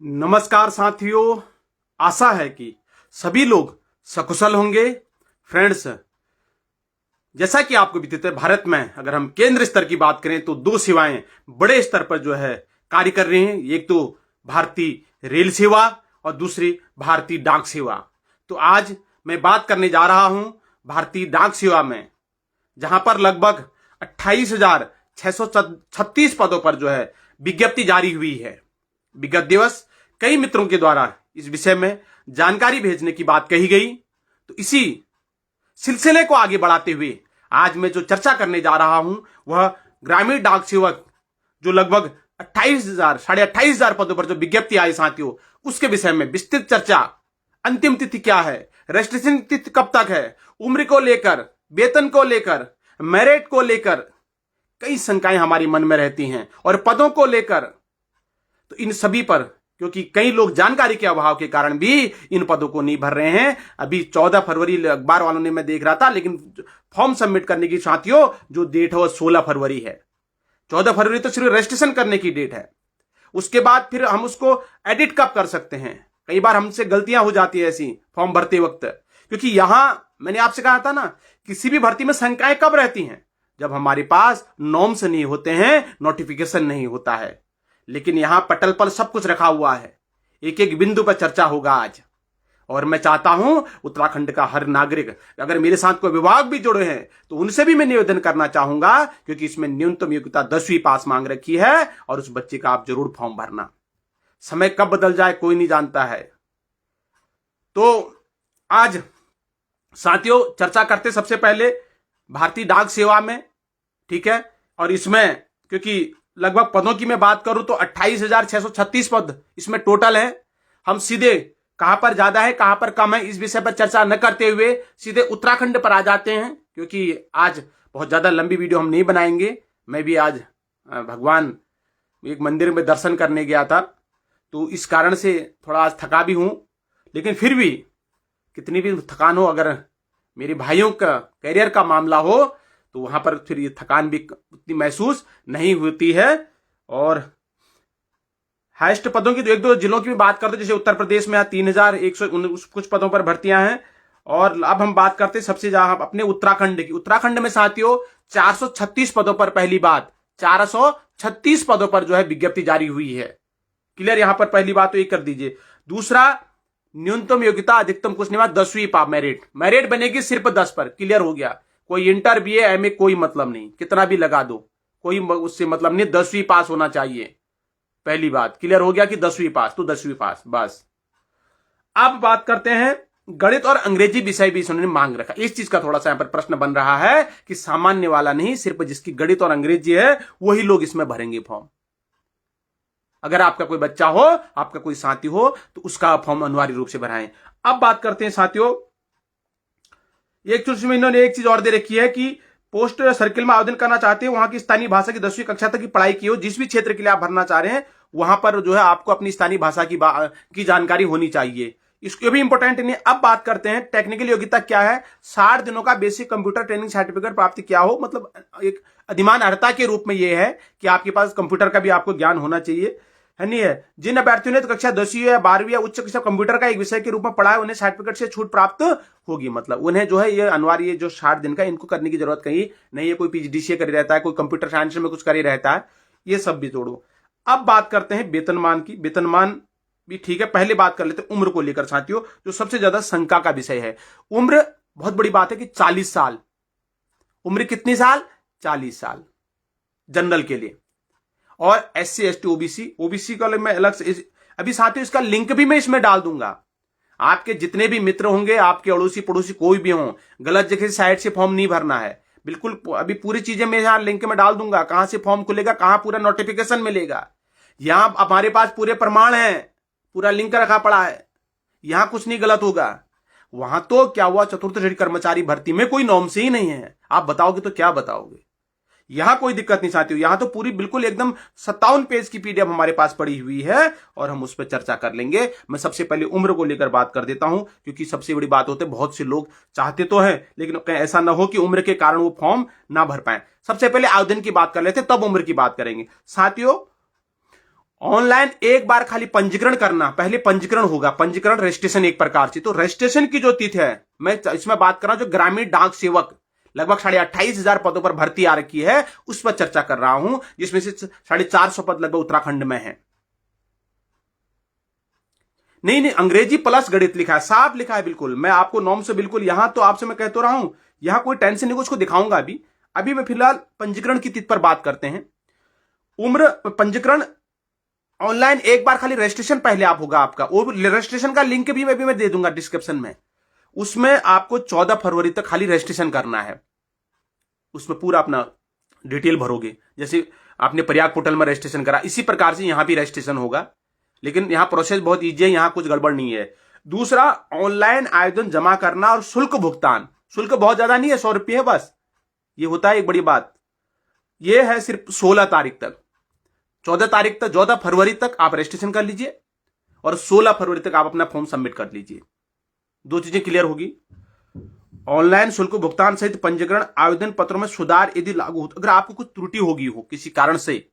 नमस्कार साथियों, आशा है कि सभी लोग सकुशल होंगे। फ्रेंड्स, जैसा कि आपको भी पता है, भारत में अगर हम केंद्र स्तर की बात करें तो दो सेवाएं बड़े स्तर पर जो है कार्य कर रही हैं। एक तो भारतीय रेल सेवा और दूसरी भारतीय डाक सेवा। तो आज मैं बात करने जा रहा हूं भारतीय डाक सेवा में, जहां पर लगभग 28,636 पदों पर जो है विज्ञप्ति जारी हुई है। विगत दिवस कई मित्रों के द्वारा इस विषय में जानकारी भेजने की बात कही गई। तो इसी सिलसिले को आगे बढ़ाते हुए आज मैं जो चर्चा करने जा रहा हूं वह ग्रामीण डाक सेवक जो लगभग 28,000 पदों पर जो विज्ञप्ति आई साथियों, उसके विषय में विस्तृत चर्चा। अंतिम तिथि क्या है, रजिस्ट्रेशन तिथि कब तक है, उम्र को लेकर, वेतन को लेकर, मेरिट को लेकर कई शंकाएं हमारी मन में रहती हैं, और पदों को लेकर तो इन सभी पर, क्योंकि कई लोग जानकारी के अभाव के कारण भी इन पदों को नहीं भर रहे हैं। अभी 14 फरवरी अखबार वालों ने मैं देख रहा था, लेकिन फॉर्म सबमिट करने की साथियों जो डेट है वो 16 फरवरी है। 14 फरवरी तो सिर्फ रजिस्ट्रेशन करने की डेट है। उसके बाद फिर हम उसको एडिट कब कर सकते हैं? कई बार हमसे गलतियां हो जाती है ऐसी फॉर्म भरते वक्त, क्योंकि यहां मैंने आपसे कहा था ना, किसी भी भर्ती में शंकाएं कब रहती हैं? जब हमारे पास नॉर्म्स नहीं होते हैं, नोटिफिकेशन नहीं होता है। लेकिन यहां पटल पर सब कुछ रखा हुआ है, एक एक बिंदु पर चर्चा होगा आज। और मैं चाहता हूं उत्तराखंड का हर नागरिक, अगर मेरे साथ कोई विभाग भी जुड़े हैं तो उनसे भी मैं निवेदन करना चाहूंगा, क्योंकि इसमें न्यूनतम योग्यता 10वीं पास मांग रखी है, और उस बच्चे का आप जरूर फॉर्म भरना। समय कब बदल जाए कोई नहीं जानता है। तो आज साथियों चर्चा करते सबसे पहले भारतीय डाक सेवा में, ठीक है। और इसमें क्योंकि लगभग पदों की मैं बात करूं तो 28,636 पद इसमें टोटल है। हम सीधे कहां पर ज्यादा है कहां पर कम है इस विषय पर चर्चा न करते हुए सीधे उत्तराखंड पर आ जाते हैं, क्योंकि आज बहुत ज्यादा लंबी वीडियो हम नहीं बनाएंगे। मैं भी आज भगवान एक मंदिर में दर्शन करने गया था, तो इस कारण से थोड़ा आज थका भी हूं। लेकिन फिर भी कितनी भी थकान हो, अगर मेरे भाइयों का कैरियर का मामला हो तो वहां पर फिर ये थकान भी उतनी महसूस नहीं होती है। और हाईएस्ट पदों की तो एक दो जिलों की भी बात करते, जैसे उत्तर प्रदेश में 3,100 कुछ पदों पर भर्तियां हैं। और अब हम बात करते सबसे ज्यादा अपने उत्तराखंड की। उत्तराखंड में साथियों 436 पदों पर, पहली बात 436 पदों पर जो है विज्ञप्ति जारी हुई है। क्लियर? यहां पर पहली बात तो एक कर दीजिए। दूसरा, न्यूनतम योग्यता अधिकतम कुछ नहीं, 10वीं पास मेरिट बनेगी सिर्फ 10 पर। क्लियर हो गया? कोई इंटर बीए एमए कोई मतलब नहीं, कितना भी लगा दो कोई उससे मतलब नहीं, 10वीं पास होना चाहिए। पहली बात क्लियर हो गया कि 10वीं पास तो 10वीं पास बस। अब बात करते हैं गणित और अंग्रेजी विषय भी उन्होंने मांग रखा। इस चीज का थोड़ा सा यहां पर प्रश्न बन रहा है कि सामान्य वाला नहीं, सिर्फ जिसकी गणित और अंग्रेजी है वही लोग इसमें भरेंगे फॉर्म। अगर आपका कोई बच्चा हो, आपका कोई साथी हो, तो उसका फॉर्म अनिवार्य रूप से भराएं। अब बात करते हैं साथियों, एक चीज में इन्होंने एक चीज और दे रखी है कि पोस्ट सर्किल में आवेदन करना चाहते हैं, वहां की स्थानीय भाषा की 10वीं कक्षा तक की पढ़ाई की हो। जिस भी क्षेत्र के लिए आप भरना चाह रहे हैं वहां पर जो है आपको अपनी स्थानीय भाषा की जानकारी होनी चाहिए। इसको भी इंपॉर्टेंट नहीं। अब बात करते हैं टेक्निकल योग्यता क्या है। 60 दिनों का बेसिक कंप्यूटर ट्रेनिंग सर्टिफिकेट प्राप्त किया हो, मतलब एक अधिमान अर्हता के रूप में यह है कि आपके पास कंप्यूटर का भी आपको ज्ञान होना चाहिए, है नहीं है। जिन अभ्यर्थियों ने तो कक्षा 10वीं या 12वीं या उच्च कक्षा कंप्यूटर का एक विषय के रूप में पढ़ा है, उन्हें सर्टिफिकेट से छूट प्राप्त होगी। मतलब उन्हें जो है ये अनिवार्य, जो 60 दिन का इनको करने की जरूरत कहीं नहीं है। कोई पीजीडीसीए कर रहता है, कोई कंप्यूटर साइंस में कुछ कर ही रहता है, ये सब भी जोड़ो। अब बात करते हैं वेतनमान की। वेतनमान भी ठीक है, पहले बात कर लेते हैं उम्र को लेकर साथियों, जो सबसे ज्यादा शंका का विषय है। उम्र बहुत बड़ी बात है कि 40 साल। उम्र कितनी साल? 40 साल जनरल के लिए। और एससी एसटी ओबीसी का मैं अलग से अभी साथियों इसका लिंक भी मैं इसमें डाल दूंगा। आपके जितने भी मित्र होंगे, आपके अड़ोसी पड़ोसी कोई भी हो, गलत जगह साइड से फॉर्म नहीं भरना है बिल्कुल। अभी पूरी चीजें मैं यहां लिंक में डाल दूंगा, कहां से फॉर्म खुलेगा, कहां पूरा नोटिफिकेशन मिलेगा। यहां हमारे पास पूरे प्रमाण हैं, पूरा लिंक रखा पड़ा है, यहां कुछ नहीं गलत होगा। वहां तो क्या हुआ, चतुर्थ श्रेणी कर्मचारी भर्ती में कोई नॉर्म से ही नहीं है। आप बताओगे तो क्या बताओगे? यहां कोई दिक्कत नहीं साथियों, यहां तो पूरी बिल्कुल एकदम 57 पेज की पीडीएफ हमारे पास पड़ी हुई है, और हम उस पर चर्चा कर लेंगे। मैं सबसे पहले उम्र को लेकर बात कर देता हूं, क्योंकि सबसे बड़ी बात होती है, बहुत से लोग चाहते तो हैं लेकिन कहीं ऐसा ना हो कि उम्र के कारण वो फॉर्म ना भर पाए। सबसे पहले आवेदन की बात कर लेते, तब उम्र की बात करेंगे साथियों। ऑनलाइन एक बार खाली पंजीकरण करना, पहले पंजीकरण होगा, पंजीकरण रजिस्ट्रेशन एक प्रकार से। तो रजिस्ट्रेशन की जो तिथि है, मैं इसमें बात कर रहा हूं जो ग्रामीण डाक सेवक लगभग 28,500 पदों पर भर्ती आ रखी है, उस पर चर्चा कर रहा हूं, जिसमें से 450 पद लगभग उत्तराखंड में है। नहीं, अंग्रेजी प्लस गणित लिखा है, साफ लिखा है बिल्कुल। मैं आपको नॉर्म से बिल्कुल यहां तो आपसे मैं कह तो रहा हूं, यहां कोई टेंशन नहीं, उसको दिखाऊंगा अभी। अभी मैं फिलहाल पंजीकरण की तिथि पर बात करते हैं। उम्र पंजीकरण ऑनलाइन एक बार खाली रजिस्ट्रेशन पहले आप होगा आपका, वो रजिस्ट्रेशन का लिंक भी मैं दे दूंगा डिस्क्रिप्शन में। उसमें आपको 14 फरवरी तक खाली रजिस्ट्रेशन करना है। उसमें पूरा अपना डिटेल भरोगे, जैसे आपने प्रयाग पोर्टल में रजिस्ट्रेशन करा, इसी प्रकार से यहां भी रजिस्ट्रेशन होगा। लेकिन यहां प्रोसेस बहुत ईजी है, यहां कुछ गड़बड़ नहीं है। दूसरा, ऑनलाइन आवेदन जमा करना और शुल्क भुगतान। शुल्क बहुत ज्यादा नहीं है, 100 रुपये बस। ये होता है एक बड़ी बात, ये है सिर्फ 16 तारीख तक। 14 फरवरी तक आप रजिस्ट्रेशन कर लीजिए और 16 फरवरी तक आप अपना फॉर्म सबमिट कर लीजिए। दो चीजें क्लियर होगी। ऑनलाइन शुल्क भुगतान सहित पंजीकरण आवेदन पत्रों में सुधार यदि लागू हो, अगर आपको कुछ त्रुटि होगी हो किसी कारण से,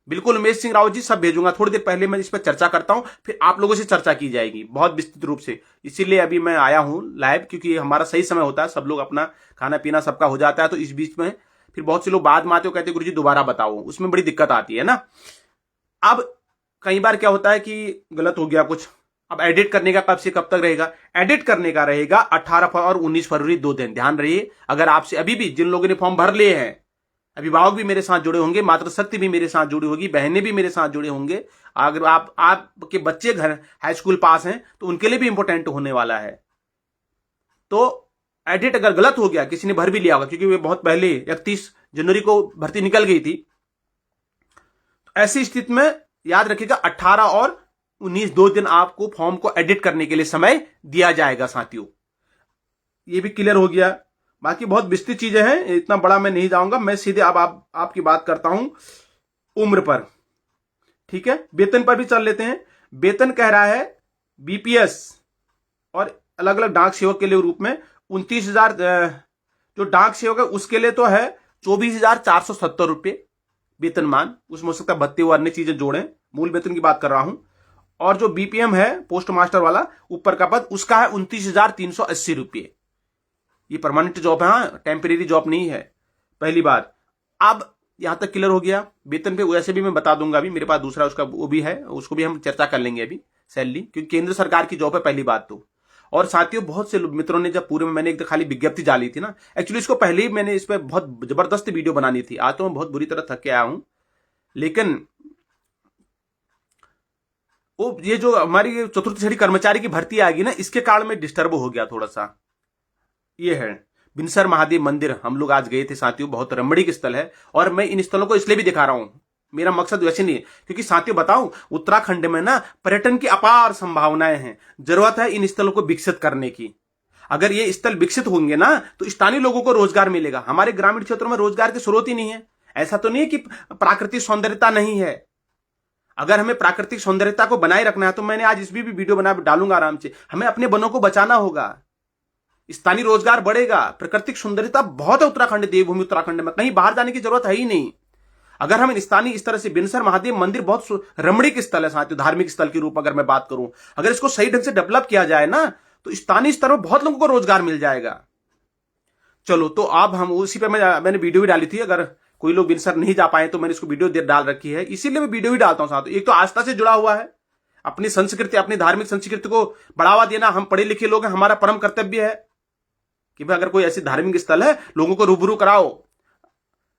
बिल्कुल उमेश सिंह रावत जी सब भेजूंगा। थोड़ी देर पहले मैं इस पर चर्चा करता हूं, फिर आप लोगों से चर्चा की जाएगी बहुत विस्तृत रूप से। इसीलिए अभी मैं आया हूं लाइव, क्योंकि हमारा सही समय होता है, सब लोग अपना खाना पीना सबका हो जाता है, तो इस बीच में फिर बहुत से लोग बाद में आते हो, कहते गुरुजी दोबारा बताओ, उसमें बड़ी दिक्कत आती है ना। अब कई बार क्या होता है कि गलत हो गया कुछ, अब एडिट करने का कब से कब तक रहेगा? एडिट करने का रहेगा 18 और 19 फरवरी, 2 दिन। ध्यान रहिए, अगर आपसे अभी भी जिन लोगों ने फॉर्म भर लिए हैं, अभिभावक भी मेरे साथ जुड़े होंगे, मातृशक्ति भी मेरे साथ जुड़ी होगी, बहनें भी मेरे साथ जुड़े होंगे, अगर आपके बच्चे घर हाई स्कूल पास हैं तो उनके लिए भी इंपॉर्टेंट होने वाला है। तो एडिट अगर गलत हो गया, किसी ने भर भी लिया होगा, क्योंकि वे बहुत पहले 31 जनवरी को भर्ती निकल गई थी, तो ऐसी स्थिति में याद रखिएगा 18 और 19 2 दिन आपको फॉर्म को एडिट करने के लिए समय दिया जाएगा साथियों। ये भी क्लियर हो गया। बाकी बहुत विस्तृत चीजें हैं, इतना बड़ा मैं नहीं जाऊंगा, मैं सीधे अब आपकी बात करता हूं उम्र पर। ठीक है, वेतन पर भी चल लेते हैं। वेतन कह रहा है बीपीएस और अलग अलग डाक सेवक के लिए रूप में 29,000, जो डाक सेवक है उसके लिए तो है 24,470 रुपये वेतनमान। उसमें हो सकता है भत्ते और अन्य चीजें जोड़ें, मूल वेतन की बात कर रहा हूं। और जो बीपीएम है पोस्ट मास्टर वाला ऊपर का पद, उसका है 29,380 रुपये। ये परमानेंट जॉब है, हाँ, टेम्परेरी जॉब नहीं है, पहली बात। अब यहां तक क्लियर हो गया। वेतन पे वैसे भी मैं बता दूंगा, अभी मेरे पास दूसरा उसका वो भी है, उसको भी हम चर्चा कर लेंगे अभी, सैलरी, क्योंकि केंद्र सरकार की जॉब है पहली बात तो। और साथियों, बहुत से मित्रों ने जब पूरे में मैंने एक खाली विज्ञप्ति डाली थी ना, एक्चुअली इसको पहले ही मैंने इस पर बहुत जबरदस्त वीडियो बनानी थी। आज तो मैं बहुत बुरी तरह थक के आया हूं, लेकिन वो ये जो हमारी चतुर्थ श्रेणी कर्मचारी की भर्ती आएगी ना, इसके कारण में डिस्टर्ब हो गया थोड़ा सा। ये है बिनसर महादेव मंदिर, हम लोग आज गए थे साथियों, बहुत रमणीक स्थल है। और मैं इन स्थलों को इसलिए भी दिखा रहा हूं, मेरा मकसद वैसे नहीं है, क्योंकि साथियों बताऊं, उत्तराखंड में ना पर्यटन की अपार संभावनाएं हैं। जरूरत है इन स्थलों को विकसित करने की। अगर ये स्थल विकसित होंगे ना, तो स्थानीय लोगों को रोजगार मिलेगा। हमारे ग्रामीण क्षेत्रों में रोजगार के स्रोत ही नहीं है। ऐसा तो नहीं है कि प्राकृतिक सौंदर्यता नहीं है। अगर हमें प्राकृतिक सौंदर्यता को बनाए रखना है, तो मैंने आज इस भी वीडियो बना डालूंगा आराम से, हमें अपने वनों को बचाना होगा, स्थानीय रोजगार बढ़ेगा। प्राकृतिक सुंदरता बहुत है उत्तराखंड, देवभूमि उत्तराखंड में, कहीं बाहर जाने की जरूरत है ही नहीं। अगर हम स्थानीय इस तरह से, बिनसर महादेव मंदिर बहुत रमणीक स्थल है साथियों, धार्मिक स्थल के रूप में अगर मैं बात करूं, अगर इसको सही ढंग से डेवलप किया जाए ना, तो स्थानीय स्तर पर बहुत लोगों को रोजगार मिल जाएगा। चलो, तो अब हम उसी पर मैंने वीडियो भी डाली थी, अगर कोई लोग बिनसर नहीं जा पाए तो मैंने इसको वीडियो डाल रखी है, इसीलिए मैं वीडियो भी डालता हूं साथियों। एक तो आस्था से जुड़ा हुआ है, अपनी संस्कृति, अपनी धार्मिक संस्कृति को बढ़ावा देना हम पढ़े लिखे लोग हैं, हमारा परम कर्तव्य है कि भाई अगर कोई ऐसी धार्मिक स्थल है, लोगों को रूबरू कराओ।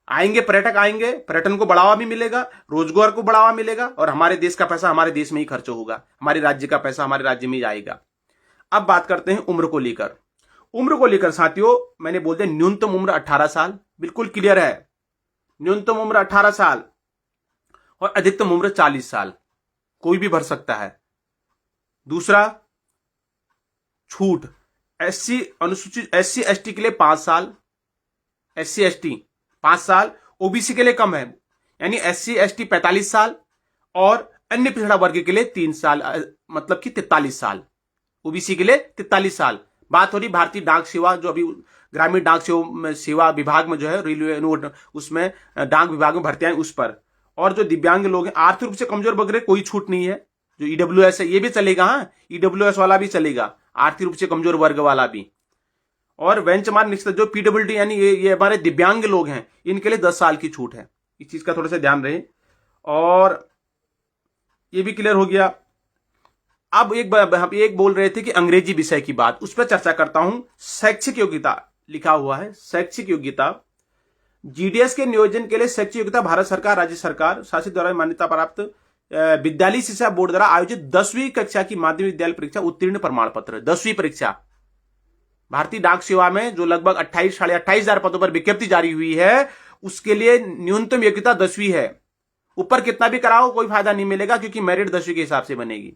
आएंगे पर्यटक, आएंगे, पर्यटन को बढ़ावा भी मिलेगा, रोजगार को बढ़ावा मिलेगा, और हमारे देश का पैसा हमारे देश में ही खर्च होगा, हमारे राज्य का पैसा हमारे राज्य में ही आएगा। अब बात करते हैं उम्र को लेकर। उम्र को लेकर साथियों, मैंने बोल दिया न्यूनतम उम्र 18 साल, बिल्कुल क्लियर है। न्यूनतम उम्र 18 साल और अधिकतम उम्र 40 साल, कोई भी भर सकता है। दूसरा, छूट, एससी अनुसूचित, एससी एसटी के लिए 5 साल, एससी एसटी 5 साल, ओबीसी के लिए कम है, यानी एससी एसटी 45 साल और अन्य पिछड़ा वर्ग के लिए 3 साल, मतलब कि 43 साल। ओबीसी के लिए 43 साल। बात हो रही भारतीय डाक सेवा, जो अभी ग्रामीण डाक सेवा विभाग में जो है, रेलवे उसमें डाक विभाग में भर्ती आई उस पर। और जो दिव्यांग लोग हैं, आर्थिक रूप से कमजोर वर्ग कोई छूट नहीं है। जो ईडब्ल्यूएस है ये भी चलेगा, हाँ ईडब्ल्यूएस वाला भी चलेगा, आर्थिक रूप से कमजोर वर्ग वाला भी। और बेंचमार्क निश्चित जो पीडब्ल्यूडी यानी ये हमारे दिव्यांग लोग हैं, इनके लिए 10 साल की छूट है। इस चीज का थोड़ा सा ध्यान रहे। और ये भी क्लियर हो गया। अब एक बोल रहे थे कि अंग्रेजी विषय की बात, उस पर चर्चा करता हूं। शैक्षिक योग्यता लिखा हुआ है, शैक्षिक योग्यता। जीडीएस के नियोजन के लिए शैक्षिक योग्यता भारत सरकार, राज्य सरकार शासित द्वारा मान्यता प्राप्त विद्यालय शिक्षा बोर्ड द्वारा आयोजित 10वीं कक्षा की माध्यमिक विद्यालय परीक्षा उत्तीर्ण प्रमाण पत्र। 10वीं परीक्षा भारतीय डाक सेवा में जो लगभग 28,500 पदों पर विज्ञप्ति जारी हुई है, उसके लिए न्यूनतम योग्यता 10वीं है। ऊपर कितना भी कराओ कोई फायदा नहीं मिलेगा, क्योंकि मेरिट 10वीं के हिसाब से बनेगी।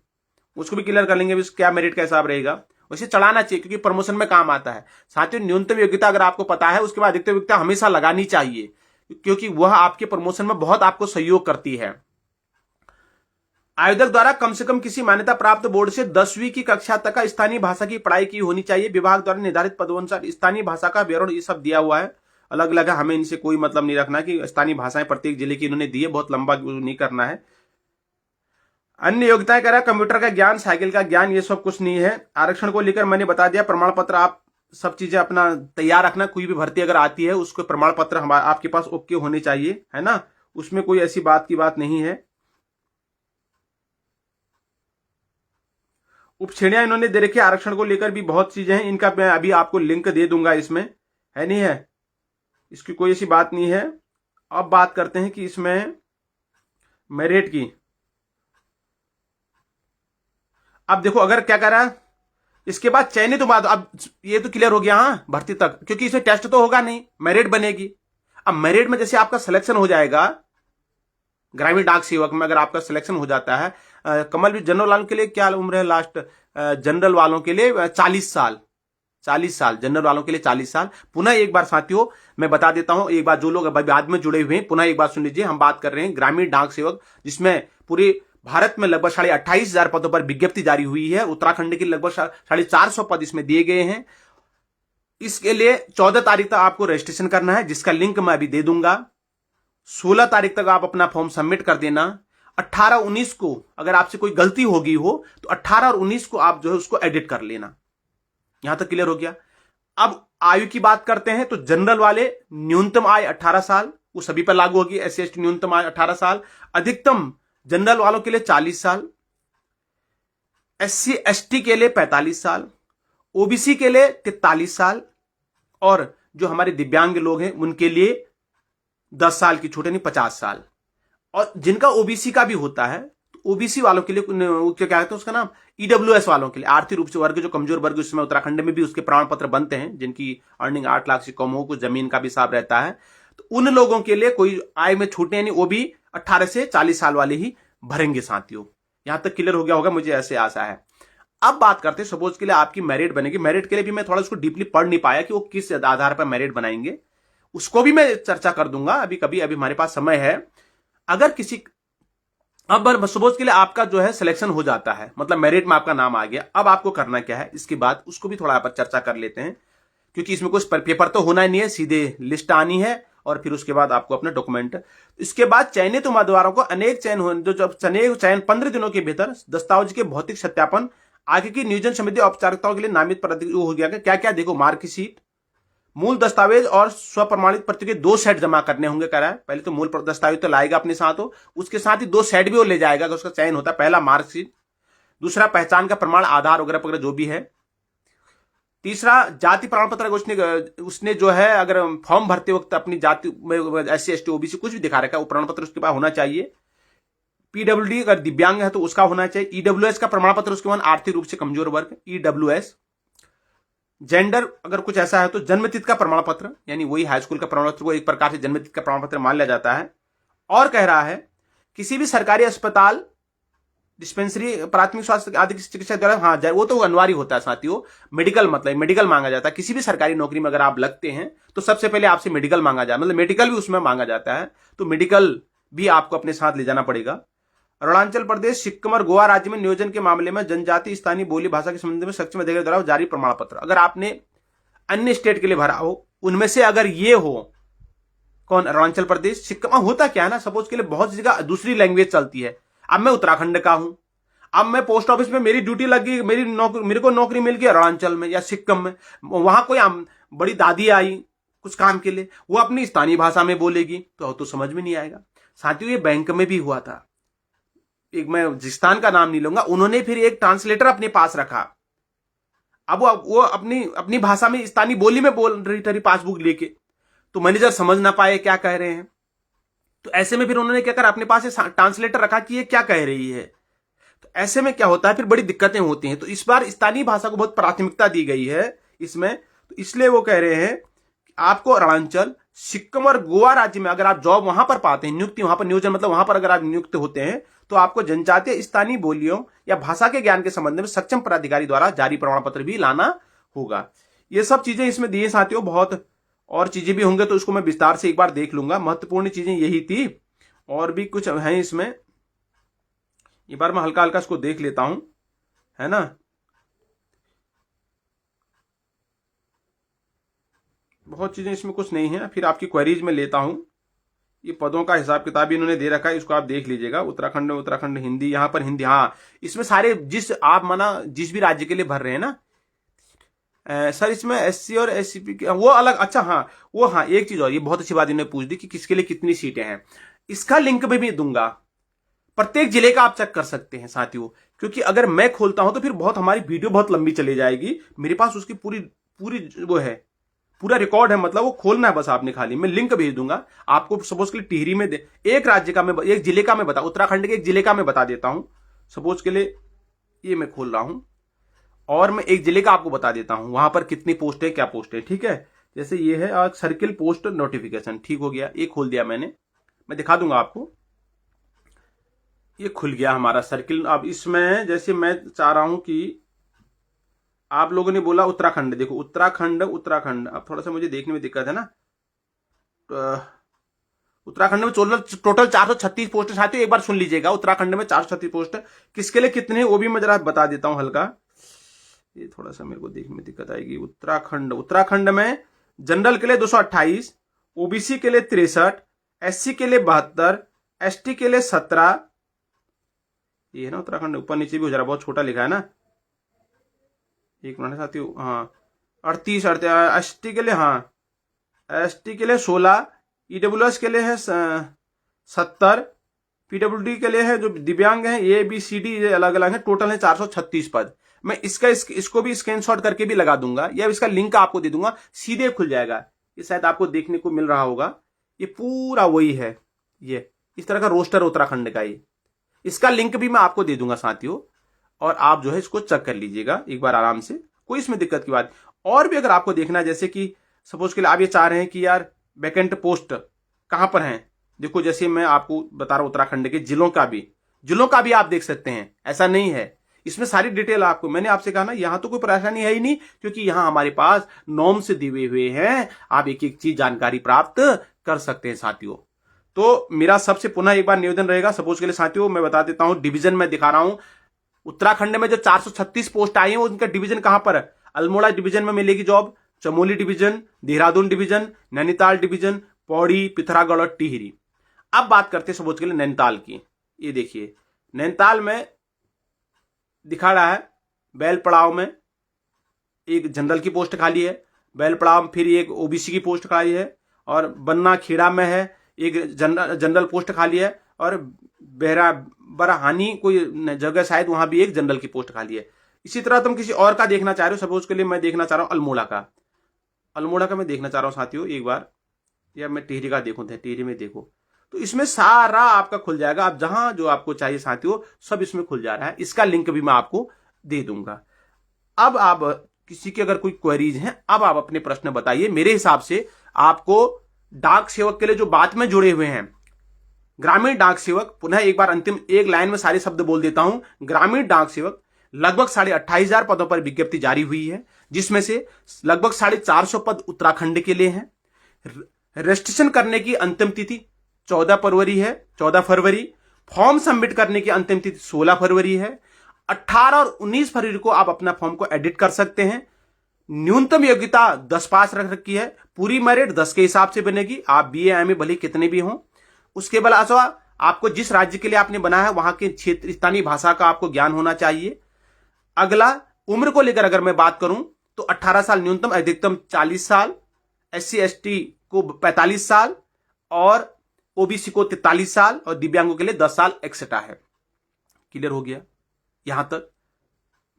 उसको भी क्लियर कर लेंगे क्या मेरिट का हिसाब रहेगा। उसे चढ़ाना चाहिए क्योंकि प्रमोशन में काम आता है। साथियों, न्यूनतम योग्यता अगर आपको पता है, उसके बाद अधिकतम योग्यता हमेशा लगानी चाहिए, क्योंकि वह आपके प्रमोशन में बहुत आपको सहयोग करती है। आयोजक द्वारा कम से कम किसी मान्यता प्राप्त बोर्ड से 10वीं की कक्षा तक का स्थानीय भाषा की पढ़ाई की होनी चाहिए। विभाग द्वारा निर्धारित पदोनुसार स्थानीय भाषा का विवरण ये सब दिया हुआ है, अलग अलग है, हमें इनसे कोई मतलब नहीं रखना कि स्थानीय भाषाएं प्रत्येक जिले की इन्होंने दी है, बहुत लंबा नहीं करना है। अन्य योग्यताएं कह रहा है कंप्यूटर का ज्ञान, साइकिल का ज्ञान, ये सब कुछ नहीं है। आरक्षण को लेकर मैंने बता दिया। प्रमाण पत्र आप सब चीजें अपना तैयार रखना, कोई भी भर्ती अगर आती है उसको प्रमाण पत्र आपके पास ओके होने चाहिए, है ना, उसमें कोई ऐसी बात की बात नहीं है। उपश्रेणियां इन्होंने दे रखी है, आरक्षण को लेकर भी बहुत चीजें हैं, इनका मैं अभी आपको लिंक दे दूंगा, इसमें है नहीं है, इसकी कोई ऐसी बात नहीं है। अब बात करते हैं कि इसमें मेरिट की। अब देखो अगर क्या कह रहा है, इसके बाद चयनित बाद, अब ये तो क्लियर हो गया हाँ भर्ती तक, क्योंकि इसमें टेस्ट तो होगा नहीं, मेरिट बनेगी। अब मेरिट में जैसे आपका सिलेक्शन हो जाएगा, ग्रामीण डाक सेवक में अगर आपका सिलेक्शन हो जाता है, कमल भी जनरल वालों के लिए क्या उम्र है लास्ट, जनरल वालों के लिए 40 साल, 40 साल जनरल वालों के लिए 40 साल। पुनः एक बार साथियों मैं बता देता हूं, एक बार जो लोग बाद में जुड़े हुए हैं, पुनः एक बार सुन लीजिए। हम बात कर रहे हैं ग्रामीण डाक सेवक, जिसमें पूरे भारत में लगभग 28,500 पदों पर विज्ञप्ति जारी हुई है। उत्तराखंड के लगभग 450 पद इसमें दिए गए हैं। इसके लिए 14 तारीख तक आपको रजिस्ट्रेशन करना है, जिसका लिंक मैं अभी दे दूंगा। 16 तारीख तक आप अपना फॉर्म सबमिट कर देना। 18-19 को अगर आपसे कोई गलती होगी हो तो 18 और 19 को आप जो है उसको एडिट कर लेना। यहां तक क्लियर हो गया। अब आयु की बात करते हैं तो जनरल वाले न्यूनतम आय 18 साल, वो सभी पर लागू होगी। SC ST न्यूनतम आय 18 साल, अधिकतम जनरल वालों के लिए 40 साल, SC ST के लिए 45 साल, OBC के लिए 43 साल, और जो हमारे दिव्यांग लोग हैं उनके लिए 10 साल की छूट यानी 50 साल। और जिनका OBC का भी होता है, तो OBC वालों के लिए क्या कहते हैं उसका नाम, EWS वालों के लिए, आर्थिक रूप से वर्ग जो कमजोर वर्ग, इसमें उत्तराखंड में भी उसके प्रमाण पत्र बनते हैं, जिनकी अर्निंग 8 लाख से कम हो, कुछ जमीन का भी हिसाब रहता है, तो उन लोगों के लिए कोई आय में छूटे यानी वो भी 18 से 40 साल वाले ही भरेंगे साथियों। यहां तक क्लियर हो गया होगा, मुझे ऐसे आशा है। अब बात करते हैं सपोज के लिए आपकी मेरिट बनेगी। मेरिट के लिए भी मैं थोड़ा उसको डीपली पढ़ नहीं पाया कि वो किस आधार पर मेरिट बनाएंगे, उसको भी मैं चर्चा कर दूंगा अभी हमारे पास समय है। अगर किसी, अब सपोज के लिए आपका जो है सिलेक्शन हो जाता है, मतलब मेरिट में आपका नाम आ गया, अब आपको करना क्या है इसके बाद, उसको भी थोड़ा पर चर्चा कर लेते हैं, क्योंकि इसमें कुछ पेपर तो होना ही नहीं है, सीधे लिस्ट आनी है और फिर उसके बाद आपको अपना डॉक्यूमेंट। इसके बाद चयनित उम्मीदवारों को अनेक चयन चयन 15 दिनों के भीतर दस्तावेज के भौतिक सत्यापन, आगे की नियोजन समिति औपचारिकताओं के लिए नामित हो गया। क्या क्या देखो, मार्कशीट, मूल दस्तावेज और स्वप्रमाणित पत्र के 2 सेट जमा करने होंगे कह रहा है। पहले तो मूल दस्तावेज तो लाएगा अपने साथ हो, उसके साथ ही 2 सेट भी वो ले जाएगा अगर उसका चयन होता है। पहला मार्कशीट, दूसरा पहचान का प्रमाण, आधार वगैरह वगैरह जो भी है, तीसरा जाति प्रमाण पत्र। उसने जो है अगर फॉर्म भरते वक्त अपनी जाति में SC ST OBC कुछ भी दिखा रखा है, वो प्रमाण पत्र उसके पास होना चाहिए। PWD अगर दिव्यांग है तो उसका होना चाहिए। EWS का प्रमाण पत्र, उसके बाद आर्थिक रूप से कमजोर वर्ग EWS। जेंडर अगर कुछ ऐसा है तो जन्मतिथि का प्रमाण पत्र, यानी वही हाई स्कूल का प्रमाण पत्र को एक प्रकार से जन्मतिथि का प्रमाण पत्र मान लिया जाता है। और कह रहा है किसी भी सरकारी अस्पताल, डिस्पेंसरी, प्राथमिक स्वास्थ्य आदि चिकित्सा द्वारा, हाँ वो तो अनिवार्य होता है साथियों। मेडिकल, मतलब मेडिकल मांगा जाता है। किसी भी सरकारी नौकरी में अगर आप लगते हैं तो सबसे पहले आपसे मेडिकल मांगा जाता है, मतलब मेडिकल भी उसमें मांगा जाता है, तो मेडिकल भी आपको अपने साथ ले जाना पड़ेगा। अरुणाचल प्रदेश, सिक्किम और गोवा राज्य में नियोजन के मामले में जनजाति स्थानीय बोली भाषा के संबंध में सक्षम अधिकारी द्वारा जारी प्रमाण पत्र, अगर आपने अन्य स्टेट के लिए भरा हो, उनमें से अगर ये हो कौन, अरुणाचल प्रदेश, सिक्किम। होता क्या है ना, सपोज के लिए बहुत जगह दूसरी लैंग्वेज चलती है। अब मैं उत्तराखंड का हूं, अब मैं पोस्ट ऑफिस में मेरी ड्यूटी लगी, मेरे को नौकरी मिल गई अरुणाचल में या सिक्किम में। वहां कोई बड़ी दादी आई कुछ काम के लिए, वो अपनी स्थानीय भाषा में बोलेगी तो समझ में नहीं आएगा। साथियों, ये बैंक में भी हुआ था। एक, मैं राजस्थान का नाम नहीं लूंगा, उन्होंने फिर एक ट्रांसलेटर अपने पास रखा। अब वो अपनी भाषा में स्थानीय बोली में बोल रही थी पासबुक लेके, तो मैनेजर समझ ना पाए क्या कह रहे हैं। तो ऐसे में फिर उन्होंने क्या करा, अपने पास ट्रांसलेटर रखा कि ये क्या कह रही है। तो ऐसे में क्या होता है, फिर बड़ी दिक्कतें होती हैं। तो इस बार स्थानीय भाषा को बहुत प्राथमिकता दी गई है इसमें। तो इसलिए वो कह रहे हैं कि आपको अरुणाचल, सिक्किम और गोवा राज्य में अगर आप जॉब वहां पर पाते हैं, नियुक्ति वहां पर, नियोजन मतलब वहां पर अगर आप नियुक्त होते हैं, तो आपको जनजातीय स्थानीय बोलियों या भाषा के ज्ञान के संबंध में सक्षम प्राधिकारी द्वारा जारी प्रमाण पत्र भी लाना होगा। ये सब चीजें इसमें दी है साथियों। बहुत और चीजें भी होंगे तो उसको मैं विस्तार से एक बार देख लूंगा। महत्वपूर्ण चीजें यही थी, और भी कुछ है इसमें। एक बार मैं हल्का हल्का इसको देख लेता हूं, है ना। बहुत चीजें इसमें कुछ नहीं है। फिर आपकी क्वेरीज में लेता हूं। ये पदों का हिसाब किताब इन्होंने दे रखा है, इसको आप देख लीजिएगा। उत्तराखंड में उत्तराखंड हिंदी, यहां पर हिंदी, हाँ इसमें सारे जिस भी राज्य के लिए भर रहे हैं ना सर, इसमें एससी और एससीपी वो अलग। अच्छा हाँ, एक चीज और, ये बहुत अच्छी बात इन्होंने पूछ दी कि किसके लिए कितनी सीटें हैं। इसका लिंक भी दूंगा, प्रत्येक जिले का आप चेक कर सकते हैं साथियों। क्योंकि अगर मैं खोलता हूं तो फिर हमारी वीडियो बहुत लंबी चली जाएगी। मेरे पास उसकी पूरी वो है, पूरा रिकॉर्ड है, मतलब वो खोलना है बस आपने खाली। मैं लिंक भेज दूंगा आपको। सपोज के लिए टिहरी में एक राज्य का मैं, एक जिले का मैं बता, उत्तराखंड के एक जिले का मैं बता देता हूं। सपोज के लिए ये मैं खोल रहा हूं और मैं एक जिले का आपको बता देता हूं, वहां पर कितनी पोस्ट है, क्या पोस्ट है, ठीक है। जैसे ये है सर्किल पोस्ट नोटिफिकेशन, ठीक हो गया, ये खोल दिया मैंने। मैं दिखा दूंगा आपको, ये खुल गया हमारा सर्किल। अब इसमें जैसे मैं चाह रहा हूं कि आप लोगों ने बोला उत्तराखंड, देखो उत्तराखंड, अब थोड़ा सा मुझे देखने में दिक्कत है ना। उत्तराखंड में टोटल 436 पोस्ट साथियों, एक बार सुन लीजिएगा। उत्तराखंड में 436 पोस्ट, किसके लिए कितने वो भी मैं जरा बता देता हूं हल्का। ये थोड़ा सा मेरे को देखने में दिक्कत आएगी। उत्तराखंड में जनरल के लिए 228, ओबीसी के लिए 63, एससी के लिए 72, एसटी के लिए 17। ये है ना उत्तराखंड, ऊपर नीचे भी हो जा रहा, बहुत छोटा लिखा है ना, एक मिनट साथियों। हाँ 38 एसटी के लिए, हाँ एसटी के लिए 16, ईडब्ल्यूएस के लिए है 70, पीडब्ल्यूडी के लिए है जो दिव्यांग है, ए बी सी डी अलग अलग है। टोटल है 436 पद। मैं इसको भी स्क्रीनशॉट करके भी लगा दूंगा, या इसका लिंक आपको दे दूंगा, सीधे खुल जाएगा। ये शायद आपको देखने को मिल रहा होगा, ये पूरा वही है। ये इस तरह का रोस्टर उत्तराखंड का, ये इसका लिंक भी मैं आपको दे दूंगा साथियों, और आप जो है इसको चेक कर लीजिएगा एक बार आराम से, कोई इसमें दिक्कत की बात। और भी अगर आपको देखना है, जैसे कि सपोज के लिए आप ये चाह रहे हैं कि यार वैकेंट पोस्ट कहां पर हैं, देखो जैसे मैं आपको बता रहा हूं उत्तराखंड के जिलों का भी आप देख सकते हैं। ऐसा नहीं है, इसमें सारी डिटेल आपको, मैंने आपसे कहा ना यहां तो कोई परेशानी है ही नहीं, क्योंकि यहां हमारे पास नॉर्म से दिए हुए हैं, आप एक एक चीज जानकारी प्राप्त कर सकते हैं साथियों। तो मेरा सबसे पुनः एक बार निवेदन रहेगा, सपोज के लिए साथियों मैं बता देता हूं, डिवीजन में दिखा रहा हूं। उत्तराखंड में जो 436 पोस्ट आई हैं, उनका डिवीजन कहां पर है। अल्मोड़ा डिवीजन में मिलेगी job, Chamoli division, Dehradun division, Nainital division, Pauri, Pithoragarh और टिहरी। अब बात करते हैं सपोज के लिए नैनीताल की। ये देखिए नैनीताल में दिखा रहा है, बैलपड़ाव में एक जनरल की पोस्ट खाली है, बैलपड़ाव फिर एक ओबीसी की पोस्ट खाली है, और बन्ना खेड़ा में है एक जनरल पोस्ट खाली है, और बरहानी कोई जगह शायद वहां भी एक जनरल की पोस्ट खाली है। इसी तरह तुम किसी और का देखना चाह रहे हो, सपोज के लिए मैं देखना चाह रहा हूं अल्मोड़ा का मैं देखना चाह रहा हूं साथियों एक बार, या मैं टिहरी का देखूं, टिहरी में देखो तो इसमें सारा आपका खुल जाएगा। आप जहां जो आपको चाहिए साथियों सब इसमें खुल जा रहा है, इसका लिंक भी मैं आपको दे दूंगा। अब आप किसी की अगर कोई क्वेरीज हैं, अब आप अपने प्रश्न बताइए। मेरे हिसाब से आपको डाक सेवक के लिए जो बात में जुड़े हुए हैं, ग्रामीण डाक सेवक, पुनः एक बार अंतिम एक लाइन में सारे शब्द बोल देता हूं, ग्रामीण डाक सेवक लगभग 28,500 पदों पर विज्ञप्ति जारी हुई है, जिसमें से लगभग 450 पद उत्तराखंड के लिए हैं। रजिस्ट्रेशन करने की अंतिम तिथि 14 फरवरी। फॉर्म सबमिट करने की अंतिम तिथि 16 फरवरी है। 18 और 19 फरवरी को आप अपना फॉर्म को एडिट कर सकते हैं। न्यूनतम योग्यता 10 पास रख रखी है, पूरी मेरिट 10 के हिसाब से बनेगी, आप बीए एमए भले कितने भी हों। उसके अलावा आपको जिस राज्य के लिए आपने बना है वहां के क्षेत्र स्थानीय भाषा का आपको ज्ञान होना चाहिए। अगला, उम्र को लेकर अगर मैं बात करूं तो 18 साल न्यूनतम, अधिकतम 40 साल, SC ST को 45 साल और ओबीसी को 43 साल और दिव्यांगों के लिए 10 साल एक्सेट्रा है। क्लियर हो गया? यहां तक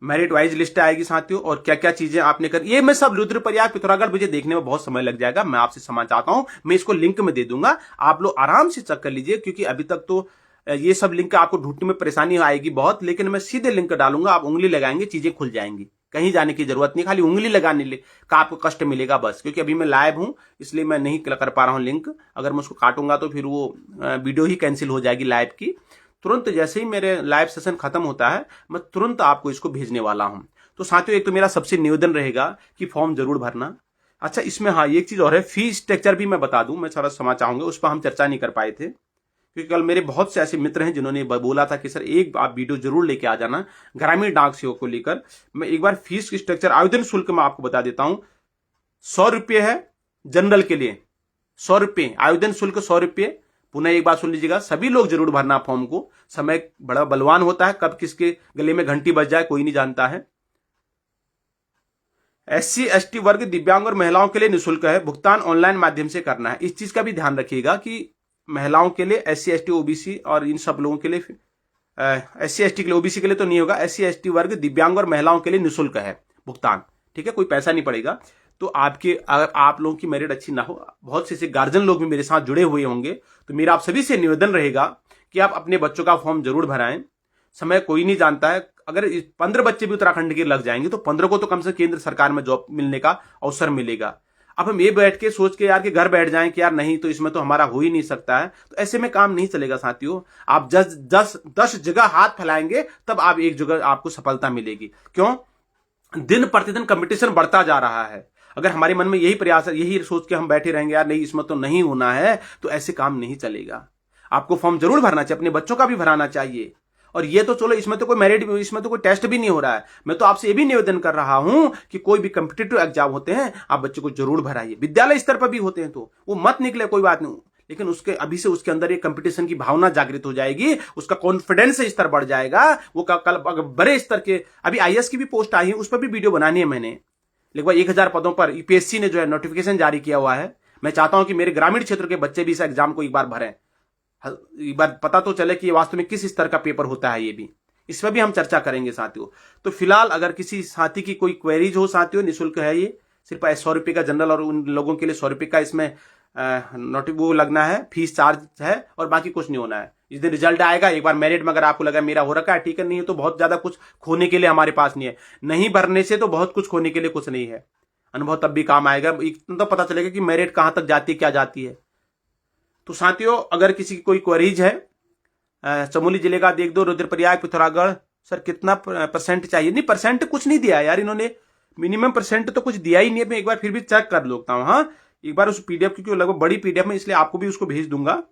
मेरिट वाइज लिस्ट आएगी साथियों, और क्या क्या चीजें आपने कर, ये मैं सब रुद्रप्रयाग पिथौरागढ़ मुझे देखने में बहुत समय लग जाएगा। मैं आपसे क्षमा चाहता हूं, मैं इसको लिंक में दे दूंगा, आप लोग आराम से चेक कर लीजिए, क्योंकि अभी तक तो ये सब लिंक आपको ढूंढने में परेशानी आएगी बहुत, लेकिन मैं सीधे लिंक डालूंगा, आप उंगली लगाएंगे चीजें खुल जाएंगी, कहीं जाने की जरूरत नहीं, खाली उंगली लगाने का आपको कष्ट मिलेगा बस। क्योंकि अभी मैं लाइव हूं इसलिए मैं नहीं कर पा रहा हूं लिंक, अगर मैं उसको काटूंगा तो फिर वो वीडियो ही कैंसिल हो जाएगी लाइव की। तुरंत जैसे ही मेरे लाइव सेशन खत्म होता है मैं तुरंत आपको इसको भेजने वाला हूं। तो साथियों, एक तो मेरा सबसे निवेदन रहेगा कि फॉर्म जरूर भरना। अच्छा, इसमें हाँ एक चीज और है, फी स्ट्रक्चर भी मैं बता दूं, मैं थोड़ा समझ चाहूंगा, उस पर हम चर्चा नहीं कर पाए थे, क्योंकि कल मेरे बहुत से ऐसे मित्र हैं जिन्होंने बोला था कि सर एक आप वीडियो जरूर लेके आ जाना ग्रामीण डाक सेवक को लेकर। मैं एक बार फीस स्ट्रक्चर, आवेदन शुल्क मैं आपको बता देता हूं। 100 रुपये है जनरल के लिए, 100 रुपये आवेदन शुल्क, 100 रुपये। पुनः एक बात सुन लीजिएगा, सभी लोग जरूर भरना फॉर्म को, समय बड़ा बलवान होता है, कब किसके गले में घंटी बज जाए कोई नहीं जानता है। SC ST वर्ग, दिव्यांग और महिलाओं के लिए निःशुल्क है, भुगतान ऑनलाइन माध्यम से करना है। इस चीज का भी ध्यान रखिएगा कि महिलाओं के लिए, SC ST OBC और इन सब लोगों के लिए, SC ST के लिए, OBC के लिए तो नहीं होगा, SC ST वर्ग, दिव्यांग और महिलाओं के लिए निःशुल्क है भुगतान, ठीक है, कोई पैसा नहीं पड़ेगा। तो आपके, अगर आप लोगों की मेरिट अच्छी ना हो, बहुत से गार्जियन लोग भी मेरे साथ जुड़े हुए होंगे, तो मेरा आप सभी से निवेदन रहेगा कि आप अपने बच्चों का फॉर्म जरूर भराएं। समय कोई नहीं जानता है, अगर 15 बच्चे भी उत्तराखंड के लग जाएंगे तो 15 को तो कम से केंद्र सरकार में जॉब मिलने का अवसर मिलेगा। अब हम ये बैठ के सोच के यार कि घर बैठ जाएं कि यार नहीं तो इसमें तो हमारा हो ही नहीं सकता है, तो ऐसे में काम नहीं चलेगा साथियों। आप 10 जगह हाथ फैलाएंगे तब आप एक जगह आपको सफलता मिलेगी। क्यों? दिन प्रतिदिन कंपटीशन बढ़ता जा रहा है। अगर हमारे मन में यही प्रयास है, यही सोच के हम बैठे रहेंगे यार नहीं इसमें तो नहीं होना है, तो ऐसे काम नहीं चलेगा। आपको फॉर्म जरूर भरना चाहिए, अपने बच्चों का भी भराना चाहिए। और ये तो चलो, इसमें तो कोई मेरिट, इसमें तो कोई टेस्ट भी नहीं हो रहा है। मैं तो आपसे ये भी निवेदन कर रहा हूं कि कोई भी कॉम्पिटिटिव एग्जाम होते हैं आप बच्चों को जरूर भराइए, विद्यालय स्तर पर भी होते हैं तो वो मत निकले, कोई बात नहीं, लेकिन उसके अभी से उसके अंदर एक कंपटीशन की भावना जागृत हो जाएगी, उसका कॉन्फिडेंस स्तर बढ़ जाएगा। वो कल बड़े स्तर के, अभी IAS की भी पोस्ट आई है, उस पर भी वीडियो बनानी है मैंने, लगभग 1000 पदों पर UPSC ने जो है नोटिफिकेशन जारी किया हुआ है। मैं चाहता हूं कि मेरे ग्रामीण क्षेत्र के बच्चे भी इस एग्जाम को एक बार भरें, एक बार पता तो चले कि ये वास्तव में किस स्तर का पेपर होता है, ये भी इस पर भी हम चर्चा करेंगे साथियों। तो फिलहाल अगर किसी साथी की कोई क्वेरीज हो साथियों, निःशुल्क है ये, सिर्फ 100 रुपये का जनरल और उन लोगों के लिए 100 रुपये का इसमें वो लगना है, फीस चार्ज है, और बाकी कुछ नहीं होना है। जिस दिन रिजल्ट आएगा, एक बार मेरिट में अगर आपको लगा मेरा हो रखा है ठीक है, नहीं है तो बहुत ज्यादा कुछ खोने के लिए हमारे पास नहीं है। नहीं भरने से तो बहुत कुछ खोने के लिए कुछ नहीं है, अनुभव तब भी काम आएगा, इतना तो पता चलेगा कि मेरिट कहां तक जाती है, क्या जाती है। तो साथियों, अगर किसी की कोई क्वेरीज है, चमोली जिले का देख दो, रुद्रप्रयाग पिथौरागढ़, सर कितना परसेंट चाहिए? नहीं, परसेंट कुछ नहीं दिया यार इन्होंने, मिनिमम परसेंट तो कुछ दिया ही नहीं है। मैं एक बार फिर भी चेक कर लेता हूं, हाँ एक बार उस PDF, क्योंकि लगभग बड़ी PDF में, इसलिए आपको भी उसको भेज दूंगा,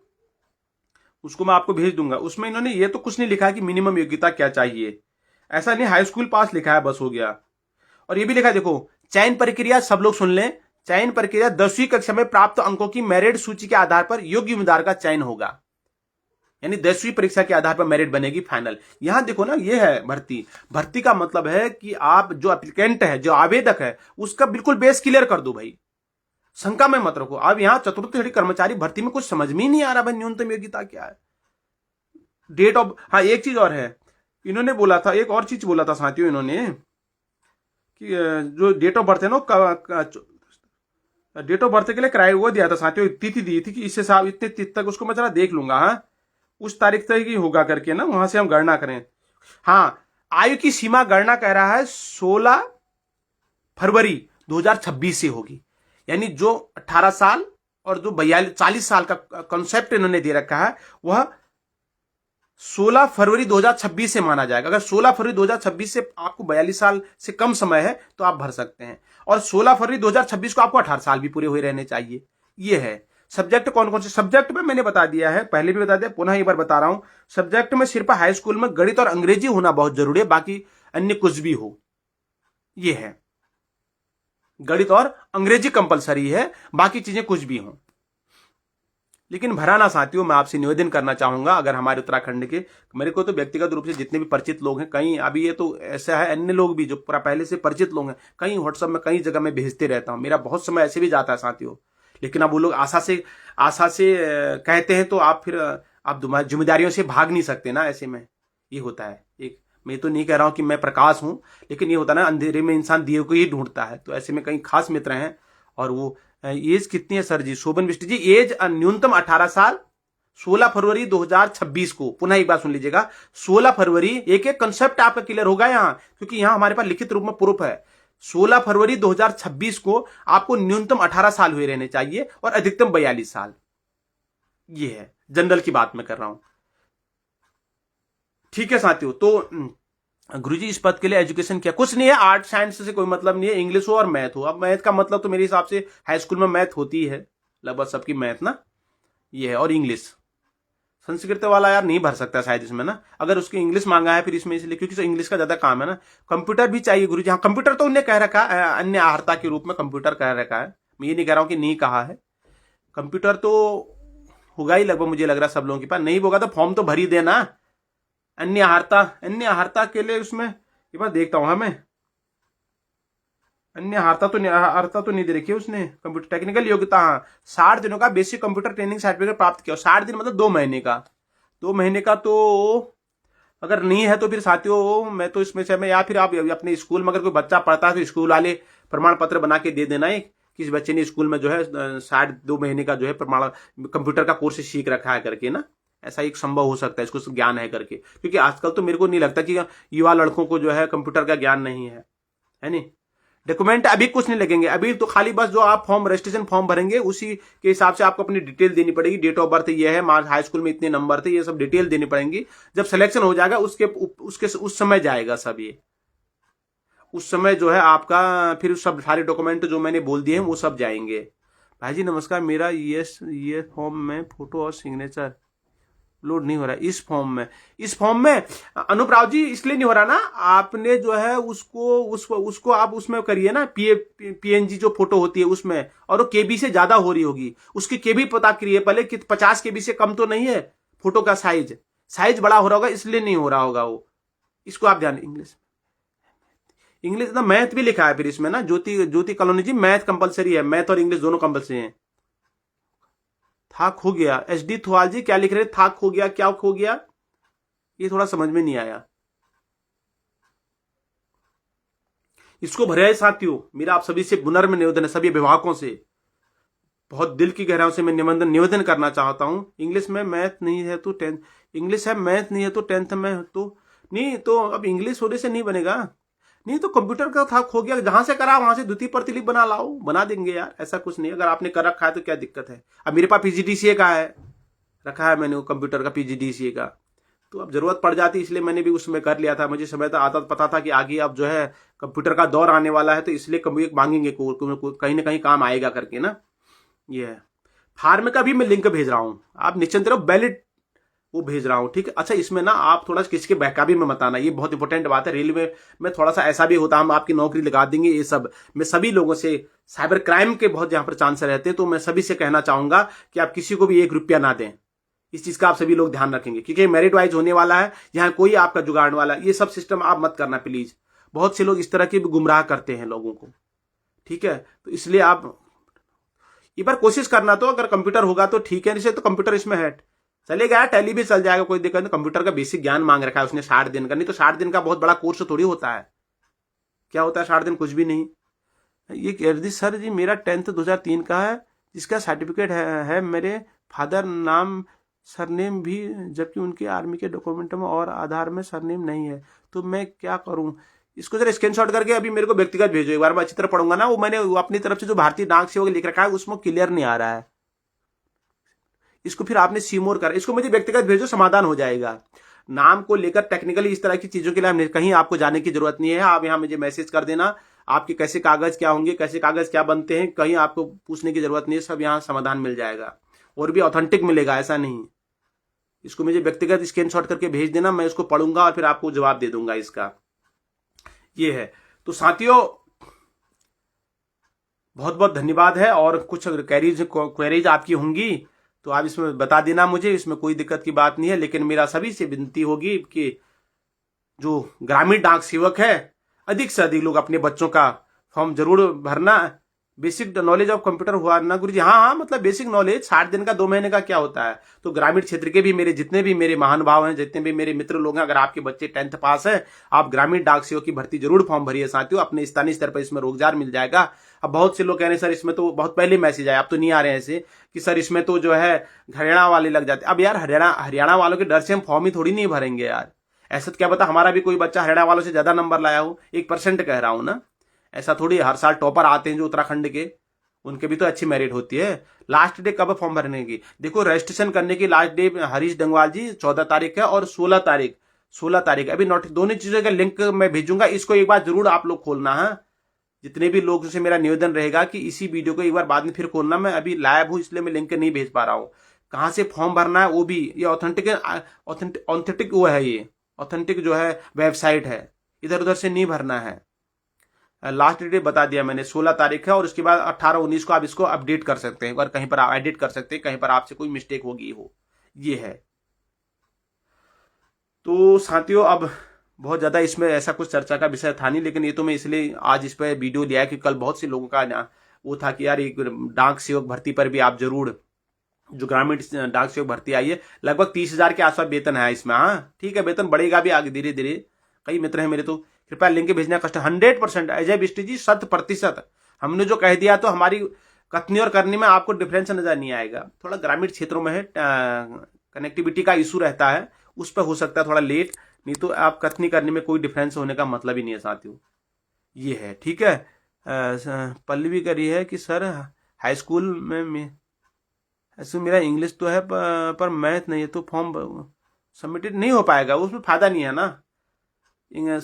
उसको मैं आपको भेज दूंगा। उसमें इन्होंने ये तो कुछ नहीं लिखा है कि मिनिमम योग्यता क्या चाहिए, ऐसा नहीं, हाई स्कूल पास लिखा है बस, हो गया। और ये भी लिखा है, देखो चयन प्रक्रिया, सब लोग सुन लें, चयन प्रक्रिया 10वीं कक्षा में प्राप्त अंकों की मेरिट सूची के आधार पर योग्य उम्मीदवार का चयन होगा, यानी 10वीं परीक्षा के आधार पर मेरिट बनेगी फाइनल। यहां देखो ना, ये है भर्ती का मतलब है कि आप जो एप्लीकेंट है, जो आवेदक है, उसका बिल्कुल बेस क्लियर कर दो भाई, शंका में मत रखो। अब यहां चतुर्थ श्रेणी कर्मचारी भर्ती में कुछ समझ में ही नहीं आ रहा भाई, न्यूनतम योग्यता क्या है, डेट ऑफ, हाँ एक चीज और है, इन्होंने बोला था, एक और चीज बोला था साथियों इन्होंने, कि जो डेट ऑफ बर्थ है ना, डेट ऑफ बर्थ के लिए किराया वो दिया था साथियों, तिथि दी थी कि इससे साहब इतने तिथि तक, उसको मैं जरा देख लूंगा, हाँ उस तारीख तक ही होगा करके ना, वहां से हम गणना करें। हाँ, आयु की सीमा गणना कह रहा है 16 फरवरी 2026 से होगी, यानी जो 18 साल और जो 40 साल का कॉन्सेप्ट इन्होंने दे रखा है, वह 16 फरवरी 2026 से माना जाएगा। अगर 16 फरवरी 2026 से आपको 42 साल से कम समय है तो आप भर सकते हैं, और 16 फरवरी 2026 को आपको 18 साल भी पूरे हुए रहने चाहिए। ये है। सब्जेक्ट कौन कौन से सब्जेक्ट में मैंने बता दिया है, पहले भी बता दिया, पुनः एक बार बता रहा हूं। सब्जेक्ट में सिर्फ हाई स्कूल में गणित और अंग्रेजी होना बहुत जरूरी है, बाकी अन्य कुछ भी हो। ये है। गणित और अंग्रेजी कंपलसरी है, बाकी चीजें कुछ भी हों। लेकिन भरा ना साथियों, मैं आपसे निवेदन करना चाहूंगा, अगर हमारे उत्तराखंड के, मेरे को तो व्यक्तिगत रूप से जितने भी परिचित लोग हैं, कहीं अभी ये तो ऐसा है, अन्य लोग भी जो पहले से परिचित लोग हैं, कहीं व्हाट्सएप में कई जगह मैं भेजते रहता हूं, मेरा बहुत समय ऐसे भी जाता है साथियों। लेकिन अब वो लोग आशा से कहते हैं, तो आप फिर आप जिम्मेदारियों से भाग नहीं सकते ना, ऐसे में ये होता है। एक मैं तो नहीं कह रहा हूं कि मैं प्रकाश हूं, लेकिन ये होता है ना, अंधेरे में इंसान दिए को ही ढूंढता है। तो ऐसे में कई खास मित्र हैं, और वो एज कितनी है सर जी? शोभन बिष्ट जी, एज न्यूनतम 18 साल, 16 फरवरी 2026 को, पुनः एक बार सुन लीजिएगा, 16 फरवरी, एक एक कंसेप्ट आपका क्लियर होगा यहां, क्योंकि यहां हमारे पास लिखित रूप में प्रूफ है। 16 फरवरी 2026 को आपको न्यूनतम 18 साल हुए रहने चाहिए और अधिकतम 42 साल। ये है जनरल की बात मैं कर रहा हूं, ठीक है साथियों। तो गुरुजी इस पद के लिए एजुकेशन क्या? कुछ नहीं है, आर्ट साइंस से कोई मतलब नहीं है, इंग्लिश हो और मैथ हो। अब मैथ का मतलब तो मेरे हिसाब से हाई स्कूल में मैथ होती है लगभग सबकी मैथ ना, ये है, और इंग्लिश। संस्कृत वाला यार नहीं भर सकता शायद इसमें ना, अगर उसकी इंग्लिश मांगा है फिर इसमें, इसलिए क्योंकि इंग्लिश का ज्यादा काम है ना। कंप्यूटर भी चाहिए गुरुजी, हाँ कंप्यूटर तो उन्हें कह रखा है, अन्य आहर्ता के रूप में कंप्यूटर कह रखा है, मैं ये नहीं कह रहा हूं कि नहीं कहा है। कंप्यूटर तो होगा ही लगभग, मुझे लग रहा है सब लोगों के पास। नहीं होगा तो फॉर्म तो भर ही देना। अन्य आहारता के लिए उसमें एक बार देखता हूं। हमें अन्य आहारता तो नहीं दे रखी है उसने। कंप्यूटर टेक्निकल योग्यता, हाँ 60 दिनों का बेसिक कंप्यूटर ट्रेनिंग सर्टिफिकेट प्राप्त किया। 60 दिन मतलब 2 महीने का, 2 महीने का। तो अगर नहीं है तो फिर साथियों मैं तो इसमें से मैं, या फिर आप अपने स्कूल में अगर कोई बच्चा पढ़ता है तो स्कूल वाले प्रमाण पत्र बना के दे देना है, किस बच्चे ने स्कूल में जो है 2 महीने का जो है प्रमाण कंप्यूटर का कोर्स सीख रखा है करके ना, ऐसा एक संभव हो सकता है, इसको ज्ञान है करके। क्योंकि आजकल तो मेरे को नहीं लगता कि युवा लड़कों को जो है कंप्यूटर का ज्ञान नहीं है नहीं। डॉक्यूमेंट अभी कुछ नहीं लगेंगे, अभी तो खाली बस जो आप फॉर्म रजिस्ट्रेशन फॉर्म भरेंगे उसी के हिसाब से आपको अपनी डिटेल देनी पड़ेगी। डेट ऑफ बर्थ ये है, हाई स्कूल में इतने नंबर थे, ये सब डिटेल देनी पड़ेंगी। जब सिलेक्शन हो जाएगा उसके उस समय जाएगा सब ये, उस समय जो है आपका फिर सब सारे डॉक्यूमेंट जो मैंने बोल दिए हैं वो सब जाएंगे। भाई जी नमस्कार, मेरा ये फॉर्म में फोटो और सिग्नेचर लोड नहीं हो रहा है इस फॉर्म में अनूप राव जी, इसलिए नहीं हो रहा ना, आपने जो है उसको आप उसमें करिए ना, पीएनजी जो फोटो होती है उसमें, और वो केबी से ज्यादा हो रही होगी, उसकी केबी पता करिए पहले कि 50 केबी से कम तो नहीं है फोटो का साइज बड़ा हो रहा होगा, इसलिए नहीं हो रहा होगा वो। इसको आप ध्यान, इंग्लिश ना मैथ भी लिखा है फिर इसमें ना, ज्योति कॉलोनी जी, मैथ कंपलसरी है, मैथ और इंग्लिश दोनों कंपलसरी है। था खो गया, एचडी थुआल जी क्या लिख रहे, था खो गया, क्या खो गया, ये थोड़ा समझ में नहीं आया। इसको भरे है साथियों, मेरा आप सभी से पुनर्म निवेदन है, सभी अभिभावकों से बहुत दिल की गहराइयों से मैं निवेदन करना चाहता हूं। इंग्लिश में मैथ नहीं है तो 10th, इंग्लिश है मैथ नहीं है तो 10th में तो नहीं, तो अब इंग्लिश होने से नहीं बनेगा, नहीं तो कंप्यूटर का था खो गया, जहां से करा वहां से द्वितीय प्रतिलिपि बना लाओ, बना देंगे यार, ऐसा कुछ नहीं। अगर आपने कर रखा है तो क्या दिक्कत है। अब मेरे पास पीजीडीसीए का है, रखा है मैंने वो कंप्यूटर का पीजीडीसीए का, तो अब जरूरत पड़ जाती, इसलिए मैंने भी उसमें कर लिया था। मुझे समय था आता पता था कि आगे अब जो है कंप्यूटर का दौर आने वाला है, तो इसलिए कंप्यूटर मांगेंगे कहीं ना कहीं काम आएगा करके ना। ये है फार्म का भी मैं लिंक भेज रहा हूं, आप निश्चिंत रहो, बैलेट वो भेज रहा हूं, ठीक है। अच्छा इसमें ना आप थोड़ा किसके बहका भी में बताना, ये बहुत इंपॉर्टेंट बात है। रेलवे में थोड़ा सा ऐसा भी होता है, हम आपकी नौकरी लगा देंगे ये सब। मैं सभी लोगों से, साइबर क्राइम के बहुत जहां पर चांस रहते हैं, तो मैं सभी से कहना चाहूंगा कि आप किसी को भी 1 रुपया ना दें। इस चीज का आप सभी लोग ध्यान रखेंगे, क्योंकि मेरिट वाइज होने वाला है, यहाँ कोई आपका जुगाड़ने वाला, ये सब सिस्टम आप मत करना प्लीज। बहुत से लोग इस तरह के भी गुमराह करते हैं लोगों को, ठीक है। तो इसलिए आप एक बार कोशिश करना, तो अगर कंप्यूटर होगा तो ठीक है, नहीं तो कंप्यूटर इसमें है चलेगा, टैली भी चल जाएगा, कोई दिक्कत नहीं। कंप्यूटर का बेसिक ज्ञान मांग रखा है उसने 60 दिन का, नहीं तो 60 दिन का बहुत बड़ा कोर्स थोड़ी होता है। क्या होता है 60 दिन, कुछ भी नहीं। ये जगदीश सर जी मेरा 10th 2003 का है, जिसका सर्टिफिकेट है मेरे फादर नाम सरनेम भी, जबकि उनके आर्मी के डॉक्यूमेंट में और आधार में सरनेम नहीं है, तो मैं क्या करूं। इसको जरा स्क्रीनशॉट करके अभी मेरे को व्यक्तिगत भेजो, एक बार मैं अच्छी तरह पढ़ूंगा ना। वो मैंने अपनी तरफ से जो भारतीय डाक सेवक लिख रखा है उसमें क्लियर नहीं आ रहा है, इसको फिर आपने सीमोर कर, इसको मुझे व्यक्तिगत भेजो, समाधान हो जाएगा। नाम को लेकर टेक्निकली इस तरह की चीजों के लिए कहीं आपको जाने की जरूरत नहीं है। आप यहां मुझे मैसेज कर देना, आपके कैसे कागज क्या होंगे, कैसे कागज क्या बनते हैं, कहीं आपको पूछने की जरूरत नहीं है, सब यहाँ समाधान मिल जाएगा, और भी ऑथेंटिक मिलेगा, ऐसा नहीं। इसको मुझे व्यक्तिगत स्क्रीनशॉट करके भेज देना, मैं इसको पढ़ूंगा और फिर आपको जवाब दे दूंगा इसका। ये है। तो साथियों बहुत बहुत धन्यवाद है। और कुछ क्वेरीज आपकी होंगी तो आप इसमें बता देना मुझे, इसमें कोई दिक्कत की बात नहीं है। लेकिन मेरा सभी से विनती होगी कि जो ग्रामीण डाक सेवक है, अधिक से अधिक लोग अपने बच्चों का फॉर्म जरूर भरना। बेसिक नॉलेज ऑफ कंप्यूटर हुआ ना गुरु जी? हाँ हाँ, मतलब बेसिक नॉलेज 60 दिन का 2 महीने का क्या होता है। तो ग्रामीण क्षेत्र के भी मेरे जितने भी मेरे महानुभाव हैं, जितने भी मेरे मित्र लोग हैं, अगर आपके बच्चे 10th पास है, आप ग्रामीण डाक सेवक की भर्ती जरूर फॉर्म भरिए साथियों। अपने स्थानीय स्तर पर इसमें रोजगार मिल जाएगा। अब बहुत से लोग कह रहे हैं सर इसमें तो बहुत पहले मैसेज आया, अब तो नहीं आ रहे हैं ऐसे कि सर इसमें तो जो है हरियाणा वाले लग जाते। अब यार हरियाणा वालों के डर से हम फॉर्म ही थोड़ी नहीं भरेंगे यार। ऐसा तो क्या पता हमारा भी कोई बच्चा हरियाणा वालों से ज्यादा नंबर लाया हो, 1% कह रहा हूं ना। ऐसा थोड़ी हर साल टॉपर आते हैं जो उत्तराखंड के, उनके भी तो अच्छी मेरिट होती है। लास्ट डे कब फॉर्म भरने की? देखो रजिस्ट्रेशन करने की लास्ट डे हरीश डंगवाल जी 14 तारीख है और 16 तारीख अभी नोट, दोनों चीजों का लिंक मैं भेजूंगा। इसको एक बार जरूर आप लोग खोलना है। जितने भी लोग से मेरा निवेदन रहेगा कि इसी वीडियो को एक बार बाद में फिर खोलना। मैं अभी लाइव हूं इसलिए मैं लिंक नहीं भेज पा रहा हूं। कहां से फॉर्म भरना है वो भी, ये ऑथेंटिक वो है, ये ऑथेंटिक जो है वेबसाइट है, इधर उधर से नहीं भरना है। लास्ट डेट बता दिया मैंने, 16 तारीख है। और उसके बाद 18-19 को आप इसको अपडेट कर सकते हैं, अगर कहीं पर आप एडिट कर सकते हैं, कहीं पर आपसे कोई मिस्टेक होगी हो, ये है। तो साथियों अब बहुत ज्यादा इसमें ऐसा कुछ चर्चा का विषय था नहीं, लेकिन ये तो मैं इसलिए आज इस पर वीडियो लिया कि कल बहुत से लोगों का ना वो था कि यार एक डाक सेवक भर्ती पर भी आप जरूर, जो ग्रामीण डाक सेवक भर्ती आई है, लगभग 30,000 के आसपास वेतन है इसमें। हाँ ठीक है, वेतन बढ़ेगा भी आगे धीरे धीरे। कई मित्र हैं मेरे, तो कृपया लिंक भेजना कष्ट 100%। अजय बिष्ट जी 100%। हमने जो कह दिया तो हमारी कथनी और करनी में आपको डिफरेंस नजर नहीं आएगा। थोड़ा ग्रामीण क्षेत्रों में है, कनेक्टिविटी का इशू रहता है, उस पर हो सकता है थोड़ा लेट, नहीं तो आप कथनी करने में कोई डिफरेंस होने का मतलब ही नहीं है साथियों। ये है ठीक है। पल्लवी करी है कि सर हाई स्कूल में ऐसे मेरा इंग्लिश तो है पर मैथ नहीं है, तो फॉर्म सबमिटेड नहीं हो पाएगा, उसमें फायदा नहीं है ना।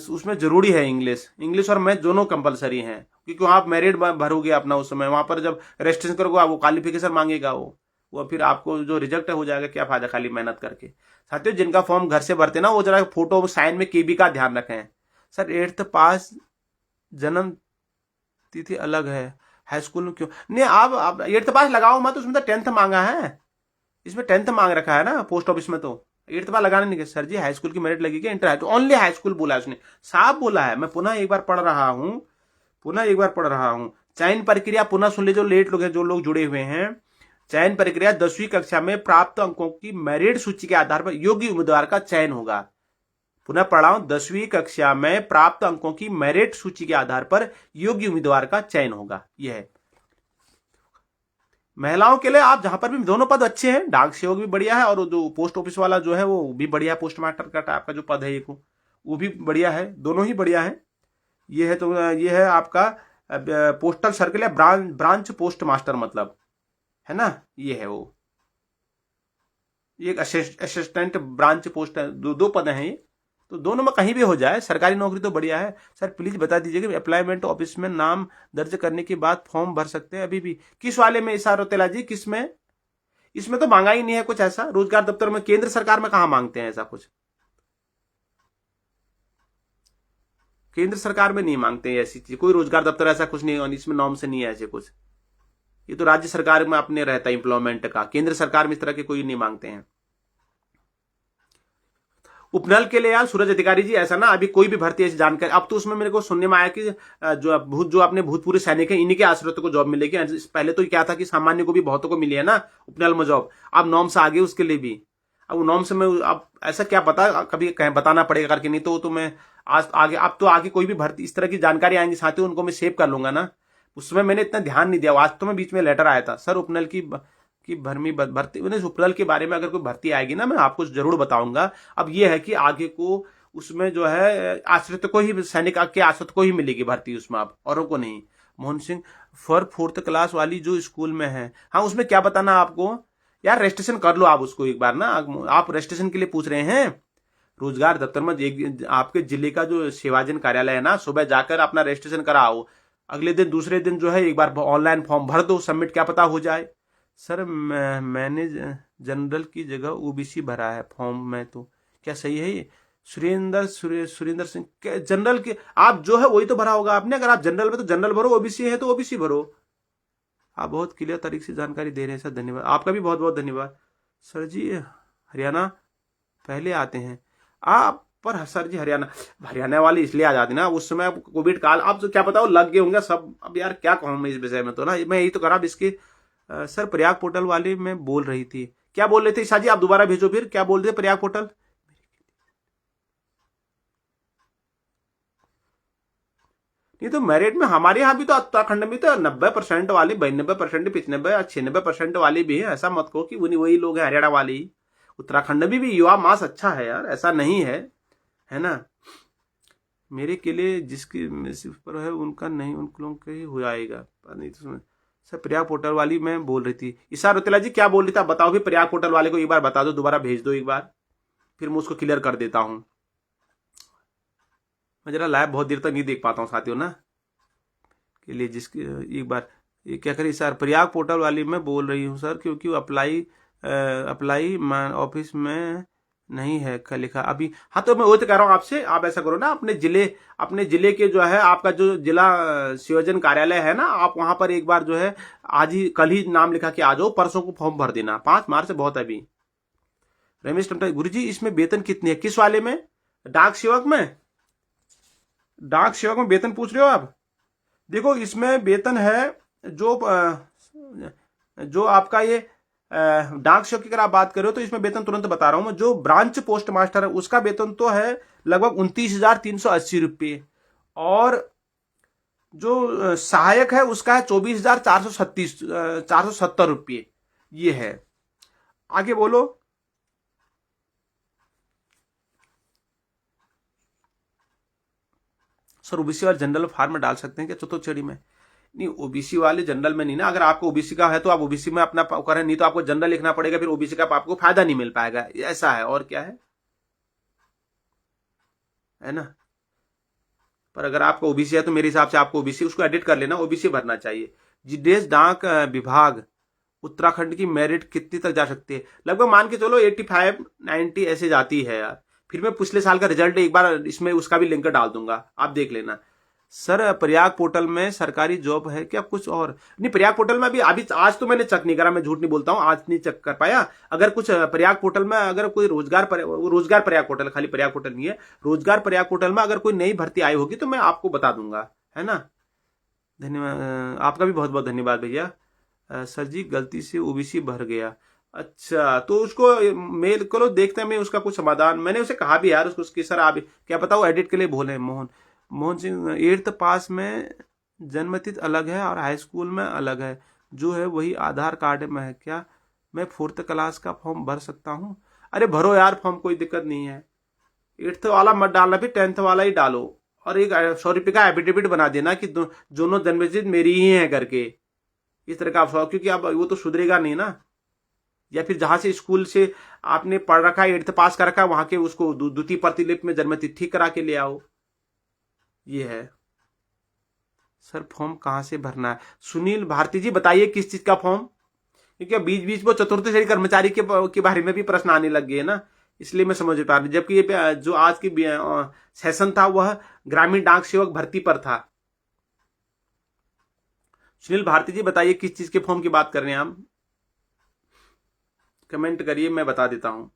उसमें जरूरी है इंग्लिश और मैथ दोनों कंपलसरी हैं, क्योंकि आप मेरिट भरोगे अपना उस समय, वहां पर जब रजिस्ट्रेशन करोगे वो क्वालिफिकेशन मांगेगा, वो फिर आपको जो रिजेक्ट हो जाएगा, क्या फायदा खाली मेहनत करके। साथियों जिनका फॉर्म घर से भरते ना, वो जरा फोटो साइन में केबी का ध्यान रखें। सर 8th पास जन्म तिथि अलग है, हाई स्कूल में क्यों नहीं? आप 8th पास लगाओ मत, उसमें तो 10th मांगा है, इसमें 10th मांग रखा है ना पोस्ट ऑफिस में। तो 8th पास लगाने नहीं, सर जी हाई स्कूल की मेरिट लगेगी, इंटर है तो ओनली हाई स्कूल बोला है उसने, साफ बोला है। मैं पुनः एक बार पढ़ रहा हूं, चयन प्रक्रिया पुनः सुन लीजिए, जो लेट लोग हैं, जो लोग जुड़े हुए हैं। चयन प्रक्रिया 10वीं कक्षा में प्राप्त अंकों की मेरिट सूची के आधार पर योग्य उम्मीदवार का चयन होगा। पुनः पढ़ रहा हूं, 10वीं कक्षा में प्राप्त अंकों की मेरिट सूची के आधार पर योग्य उम्मीदवार का चयन होगा। यह है महिलाओं के लिए। आप जहां पर भी दोनों पद अच्छे हैं, डाक सेवक भी बढ़िया है, और जो पोस्ट ऑफिस वाला जो है वो भी बढ़िया, पोस्ट मास्टर का टाइप का जो पद है एक, वो भी बढ़िया है, दोनों ही बढ़िया है। ये है, तो ये है आपका पोस्टल सर्किल है, ब्रांच पोस्ट मास्टर मतलब, है ना, ये है वो। एक असिस्टेंट ब्रांच पोस्ट, दो पद हैं ये, तो दोनों में कहीं भी हो जाए, सरकारी नौकरी तो बढ़िया है। सर प्लीज बता दीजिए कि अप्लायमेंट ऑफिस में नाम दर्ज करने के बाद फॉर्म भर सकते हैं अभी भी? किस वाले में इशारा तेला जी, किस में? इसमें तो मांगा ही नहीं है कुछ ऐसा। रोजगार दफ्तर में, केंद्र सरकार में कहां मांगते हैं ऐसा कुछ? केंद्र सरकार में नहीं मांगते हैं ऐसी चीज, कोई रोजगार दफ्तर ऐसा कुछ नहीं, इसमें नॉर्म से नहीं है ऐसे कुछ। ये तो राज्य सरकार में अपने रहता है एम्प्लॉयमेंट का, केंद्र सरकार में इस तरह के कोई नहीं मांगते हैं। उपनल के लिए यार सूरज अधिकारी जी, ऐसा ना अभी कोई भी भर्ती ऐसी जानकारी, अब तो उसमें मेरे को सुनने में आया कि जो अपने भूतपूर्व सैनिक हैं, इन्हीं के आश्रितों को जॉब मिलेगी। पहले तो क्या था कि सामान्य को भी बहुतों को मिली है ना उपनल में जॉब, अब नॉर्म से आगे उसके लिए भी। अब नॉर्म से मैं अब ऐसा क्या पता, कभी कहीं बताना पड़ेगा करके, नहीं तो मैं आज आगे, अब तो आगे कोई भी भर्ती इस तरह की जानकारी आएंगी साथियों, उनको मैं सेव कर लूंगा ना। उसमें मैंने इतना ध्यान नहीं दिया, आज तो मैं बीच में लेटर आया था, सर उपनल की भर्मी भर्ती, उपनल के बारे में अगर कोई भर्ती आएगी ना, मैं आपको जरूर बताऊंगा। अब ये है कि आगे को उसमें जो है आश्रित को ही, सैनिक के आश्रित को ही मिलेगी भर्ती उसमें, आप औरों को नहीं। Mohan Singh for 4th class वाली जो स्कूल में है, हाँ उसमें क्या बताना आपको यार, रजिस्ट्रेशन कर लो आप उसको एक बार ना। आप रजिस्ट्रेशन के लिए पूछ रहे हैं, रोजगार दफ्तर में आपके जिले का जो सेवाजन कार्यालय है ना, सुबह जाकर अपना रजिस्ट्रेशन कराओ, अगले दिन दूसरे दिन जो है एक बार ऑनलाइन फॉर्म भर दो, सबमिट, क्या पता हो जाए। सर मैंने जनरल की जगह ओबीसी भरा है फॉर्म में, तो क्या सही है ये? सुरेंद्र सिंह जनरल के, आप जो है वही तो भरा होगा आपने। अगर आप जनरल में तो जनरल भरो, ओबीसी है तो ओबीसी भरो। आप बहुत क्लियर तरीके से जानकारी दे रहे हैं सर, धन्यवाद। आपका भी बहुत बहुत धन्यवाद। सर जी हरियाणा पहले आते हैं आप, पर सर जी हरियाणा वाले इसलिए आ जाते ना उस समय कोविड काल, आप तो क्या पता वो लग गए होंगे सब। अब यार क्या कहूँ मैं इस विषय में, तो ना मैं यही तो करा इसके। सर प्रयाग पोर्टल वाले में बोल रही थी, क्या बोल रहे थे ईशा जी, आप दोबारा भेजो फिर, क्या बोल रहे थे प्रयाग पोर्टल। नहीं तो मेरिट में हमारे यहाँ भी तो उत्तराखंड में तो 90% वाले, 92%, 95, 96% वाले भी है। ऐसा मत कहो कि वही लोग हैं हरियाणा वाले ही। उत्तराखंड में भी युवा मास अच्छा है यार, ऐसा नहीं है ना। मेरे के लिए जिसकी पर है उनका नहीं, उन लोगों का ही हो जाएगा नहीं तो। सर प्रयाग पोर्टल वाली मैं बोल रही थी, ईशा रोतेला जी क्या बोल रही था बताओ फिर, प्रयाग पोर्टल वाले को एक बार बता दो, दोबारा भेज दो एक बार, फिर मैं उसको क्लियर कर देता हूँ। मैं जरा लाइव बहुत देर तक नहीं देख पाता हूँ साथियों ना, के लिए जिसकी एक बार ये क्या करिए सर, प्रयाग पोर्टल वाली मैं बोल रही हूँ सर, क्योंकि अप्लाई ऑफिस में नहीं है क्या लिखा अभी। हाँ तो मैं वो तो कह रहा हूँ आपसे, आप ऐसा करो ना, अपने जिले के जो है आपका जो जिला संयोजन कार्यालय है ना, आप वहां पर एक बार जो है आज ही कल ही नाम लिखा के आ जाओ, परसों को फॉर्म भर देना, 5 मार्च से बहुत है अभी। रमेश टमटा गुरु जी इसमें वेतन कितनी है, किस वाले में, डाक सेवक में, डाक सेवक में वेतन पूछ रहे हो आप। देखो इसमें वेतन है जो आपका ये डाक सेवक की अगर आप बात करो तो इसमें वेतन तुरंत बता रहा हूं मैं, जो ब्रांच पोस्ट मास्टर है उसका वेतन तो है लगभग 29,380 रुपये, और जो सहायक है उसका है 24,470 रुपये, ये है। आगे बोलो। सर ओबीसी और जनरल फार्म में डाल सकते हैं क्या चतुर्थ श्रेणी में, नहीं ओबीसी वाले जनरल में नहीं ना, अगर आपको ओबीसी का है तो आप ओबीसी में अपना करें, नहीं तो आपको जनरल लिखना पड़ेगा, फिर ओबीसी का आपको फायदा नहीं मिल पाएगा, ऐसा है और क्या है ना। पर अगर आपको ओबीसी है तो मेरे हिसाब से आपको ओबीसी उसको एडिट कर लेना, ओबीसी भरना चाहिए। जिदेश डाक विभाग उत्तराखंड की मेरिट कितनी तक जा सकती है, लगभग मान के चलो 85 90 ऐसे जाती है यार। फिर मैं पिछले साल का रिजल्ट एक बार इसमें उसका भी लिंक डाल दूंगा, आप देख लेना। सर प्रयाग पोर्टल में सरकारी जॉब है क्या कुछ, और नहीं प्रयाग पोर्टल में अभी आज तो मैंने चेक नहीं करा, मैं झूठ नहीं बोलता हूं, आज नहीं चेक कर पाया। अगर कुछ प्रयाग पोर्टल में अगर कोई रोजगार प्रयाग पोर्टल, खाली प्रयाग पोर्टल नहीं है, रोजगार प्रयाग पोर्टल में अगर कोई नई भर्ती आई होगी तो मैं आपको बता दूंगा, है ना। धन्यवाद, आपका भी बहुत बहुत धन्यवाद भैया। सर जी गलती से ओबीसी भर गया, अच्छा तो उसको मेल करो, देखते हैं मैं उसका कुछ समाधान, मैंने उसे कहा भी यार उसको सर आप क्या पता वो एडिट के लिए बोले। मोहन सिंह 8th पास में जन्मतिथि अलग है और हाई स्कूल में अलग है, जो है वही आधार कार्ड में है, क्या मैं 4th क्लास का फॉर्म भर सकता हूँ। अरे भरो यार फॉर्म, कोई दिक्कत नहीं है, 8th वाला मत डालना, फिर 10th वाला ही डालो, और एक 100 रुपये का एफिडेविट बना देना कि दोनों जन्मतिथि मेरी ही है करके, इस तरह का आप क्योंकि अब वो तो सुधरेगा नहीं ना। या फिर जहां से स्कूल से आपने पढ़ रखा है 8th पास कर रखा है वहां के उसको द्वितीय प्रतिलिपि में जन्मतिथि करा के ले आओ, ये है। सर फॉर्म कहां से भरना है, सुनील भारती जी बताइए किस चीज का फॉर्म, क्योंकि बीच बीच में चतुर्थ श्रेणी कर्मचारी के बारे में भी प्रश्न आने लग गए ना, इसलिए मैं समझ पा रहा हूं। जबकि ये जो आज की सेशन था वह ग्रामीण डाक सेवक भर्ती पर था। सुनील भारती जी बताइए किस चीज के फॉर्म की बात कर रहे हैं आप, कमेंट करिए मैं बता देता हूं।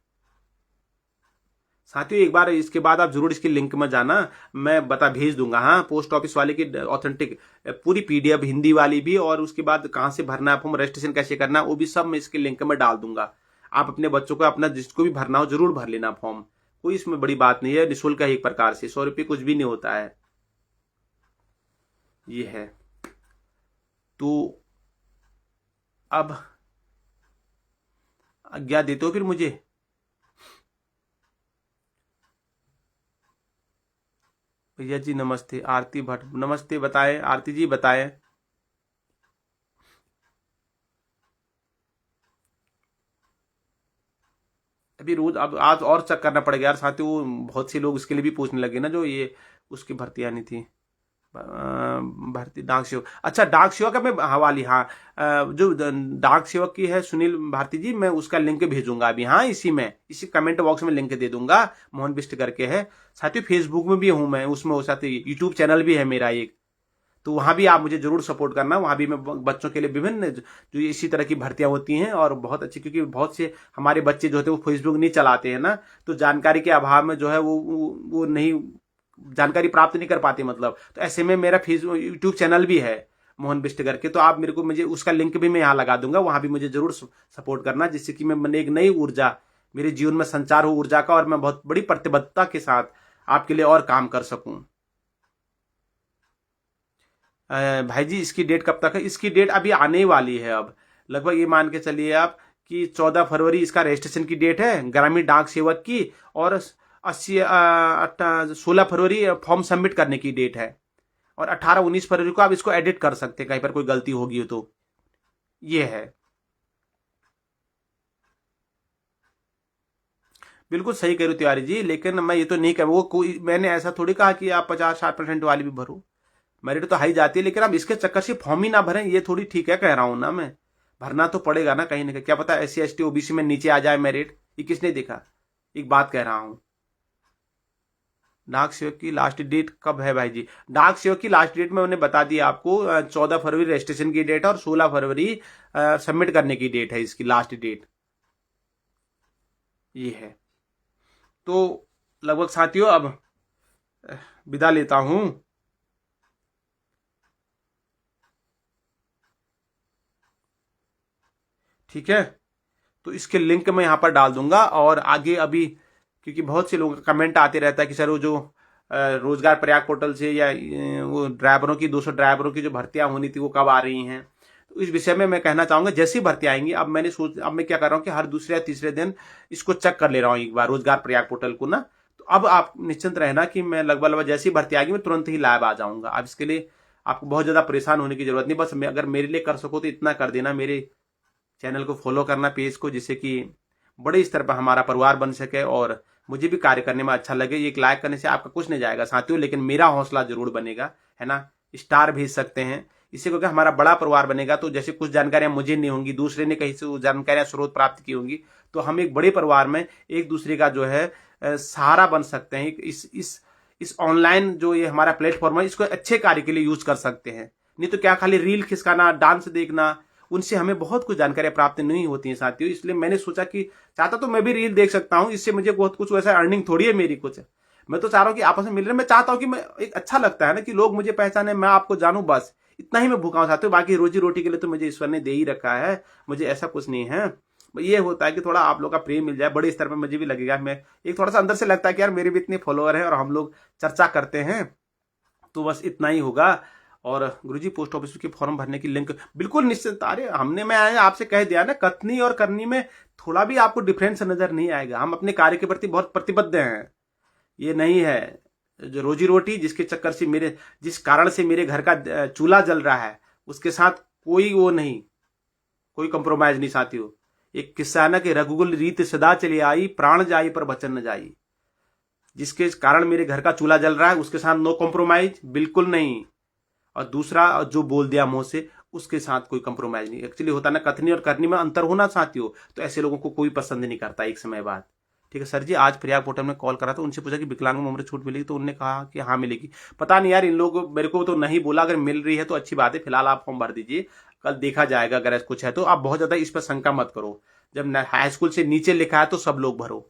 साथियों एक बार इसके बाद आप जरूर इसके लिंक में जाना, मैं भेज दूंगा, हाँ पोस्ट ऑफिस वाले की ऑथेंटिक पूरी पीडीएफ हिंदी वाली भी, और उसके बाद कहां से भरना है फॉर्म, रजिस्ट्रेशन कैसे करना है वो भी सब मैं इसके लिंक में डाल दूंगा। आप अपने बच्चों को अपना जिसको भी भरना हो जरूर भर लेना फॉर्म, कोई इसमें बड़ी बात नहीं है, निःशुल्क है एक प्रकार से, 100 रुपये कुछ भी नहीं होता है, ये है। तो अब आज्ञा देते हो फिर मुझे, भैया जी नमस्ते। आरती भट्ट नमस्ते, बताए आरती जी बताए। अभी रोज अब आज और चेक करना पड़ेगा यार साथियों, वो बहुत से लोग इसके लिए भी पूछने लगे ना, जो ये उसकी भर्ती आनी थी, भर्ती डाक सेवक, अच्छा डाक सेवक का मैं हवाली, हाँ जो डाक सेवक की है सुनील भारती जी, मैं उसका लिंक भेजूंगा अभी, हाँ इसी कमेंट बॉक्स में लिंक दे दूंगा, मोहन बिष्ट करके है साथियों। फेसबुक में भी हूं मैं, उसमें हो साथ यूट्यूब चैनल भी है मेरा एक, तो वहाँ भी आप मुझे जरूर सपोर्ट करना। वहाँ भी मैं बच्चों के लिए विभिन्न जो इसी तरह की भर्तियां होती हैं और बहुत अच्छी, क्योंकि बहुत से हमारे बच्चे जो होते हैं वो फेसबुक नहीं चलाते हैं ना, तो जानकारी के अभाव में जो है वो नहीं जानकारी प्राप्त नहीं कर पाते मतलब। तो ऐसे में मेरा फेसबुक यूट्यूब चैनल भी है मोहन बिष्ट करके, तो आप मुझे उसका लिंक भी मैं यहाँ लगा दूंगा, वहाँ भी मुझे जरूर सपोर्ट करना, जिससे कि मैं एक नई ऊर्जा मेरे जीवन में संचार हो ऊर्जा का, और मैं बहुत बड़ी प्रतिबद्धता के साथ आपके लिए और काम कर सकूं। भाई जी इसकी डेट कब तक है? इसकी डेट अभी आने वाली है, अब लगभग ये मान के चलिए आप कि 14 फरवरी इसका रजिस्ट्रेशन की डेट है ग्रामीण डाक सेवक की, और 16 फरवरी फॉर्म सबमिट करने की डेट है, और 18-19 फरवरी को आप इसको एडिट कर सकते हैं कहीं पर कोई गलती होगी तो। ये है, बिल्कुल सही कह रहे हो तिवारी जी, लेकिन मैं ये तो नहीं कह वो कोई मैंने ऐसा थोड़ी कहा कि आप 50-60% वाली भी भरो, मेरिट तो हाई जाती है, लेकिन आप इसके चक्कर से फॉर्म ही ना भरें, ये थोड़ी ठीक है कह रहा हूं ना मैं। भरना तो पड़ेगा ना कहीं ना कहीं, क्या पता SC ST OBC में नीचे आ जाए मेरिट, ये किसने देखा, एक बात कह रहा हूं। डाक सेवक की लास्ट डेट कब है भाई जी? डाक सेवक की लास्ट डेट मैंने बता दिया आपको, 14 फरवरी रजिस्ट्रेशन की डेट है और 16 फरवरी सबमिट करने की डेट है इसकी लास्ट डेट, ये है। तो लगभग साथियों अब विदा लेता हूं। ठीक है, तो इसके लिंक मैं यहां पर डाल दूंगा, और आगे अभी क्योंकि बहुत से लोगों का कमेंट आते रहता है कि सर वो जो रोजगार प्रयाग पोर्टल से या वो ड्राइवरों की 200 ड्राइवरों की जो भर्तियां होनी थी वो कब आ रही हैं, तो इस विषय में मैं कहना चाहूंगा जैसी भर्ती आएंगी, अब मैं क्या कर रहा हूं कि हर दूसरे या तीसरे दिन इसको चेक कर ले रहा हूं एक बार रोजगार प्रयाग पोर्टल को ना, तो अब आप निश्चिंत रहना कि मैं लगभग जैसी भर्ती आएगी मैं तुरंत ही लाइव आ जाऊंगा। अब इसके लिए आपको बहुत ज्यादा परेशान होने की जरूरत नहीं, बस अगर मेरे लिए कर सको तो इतना कर देना, मेरे चैनल को फॉलो करना, पेज को, जिससे कि बड़े स्तर पर हमारा परिवार बन सके और मुझे भी कार्य करने में अच्छा लगे। एक लाइक करने से आपका कुछ नहीं जाएगा साथियों, लेकिन मेरा हौसला जरूर बनेगा, है ना। स्टार भेज सकते हैं इससे, क्योंकि हमारा बड़ा परिवार बनेगा तो जैसे कुछ जानकारियां मुझे नहीं होंगी, दूसरे ने कहीं से जानकारियां स्रोत प्राप्त की होंगी, तो हम एक बड़े परिवार में एक दूसरे का जो है सहारा बन सकते हैं। इस ऑनलाइन जो ये हमारा प्लेटफॉर्म है इसको अच्छे कार्य के लिए यूज कर सकते हैं, नहीं तो क्या खाली रील खिसकाना, डांस देखना, उनसे हमें बहुत कुछ जानकारियां प्राप्त नहीं होती हैं साथियों। इसलिए मैंने सोचा कि चाहता तो मैं भी रील देख सकता हूं, इससे मुझे बहुत कुछ वैसा अर्निंग थोड़ी है मेरी कुछ, मैं तो चाह रहा हूं कि आपस में मिल रहे, मैं चाहता हूं कि मैं एक अच्छा लगता है ना कि लोग मुझे पहचाने, मैं आपको जानूं, बस इतना ही मैं भूखा हूं साथियों। बाकी रोजी रोटी के लिए तो मुझे ईश्वर ने दे ही रखा है, मुझे ऐसा कुछ नहीं है। ये होता है कि थोड़ा आप लोग का प्रेम मिल जाए बड़े स्तर पर, मुझे भी लगेगा, मैं एक थोड़ा सा अंदर से लगता है कि यार मेरे भी इतने फॉलोअर हैं और हम लोग चर्चा करते हैं, तो बस इतना ही होगा। और गुरुजी पोस्ट ऑफिस के फॉर्म भरने की लिंक बिल्कुल निश्चित, अरे हमने मैं आपसे कह दिया ना, कथनी और करनी में थोड़ा भी आपको डिफरेंस नजर नहीं आएगा। हम अपने कार्य के प्रति बहुत प्रतिबद्ध हैं, ये नहीं है जो रोजी रोटी जिसके चक्कर से जिस कारण से मेरे घर का चूल्हा जल रहा है उसके साथ कोई वो नहीं, कोई कंप्रोमाइज नहीं साथियों। एक किस्सा है ना कि रघुकुल रीत सदा चली आई, प्राण जाई पर वचन न जाई, जिसके कारण मेरे घर का चूल्हा जल रहा है उसके साथ नो कॉम्प्रोमाइज, बिल्कुल नहीं। और दूसरा जो बोल दिया मुंह से उसके साथ कोई कंप्रोमाइज नहीं। एक्चुअली होता ना कथनी और करनी में अंतर होना साथियों, तो ऐसे लोगों को कोई पसंद नहीं करता एक समय बाद। ठीक है सर जी, आज प्रयाग पोर्टल में कॉल करा तो उनसे पूछा कि विकलांग में उम्र छूट मिलेगी, तो उन्होंने कहा कि हाँ मिलेगी। पता नहीं यार, इन लोग मेरे को तो नहीं बोला, अगर मिल रही है तो अच्छी बात है, फिलहाल आप फॉर्म भर दीजिए, कल देखा जाएगा। अगर ऐसा कुछ है तो आप बहुत ज्यादा इस पर शंका मत करो, जब हाई स्कूल से नीचे लिखा है तो सब लोग भरो,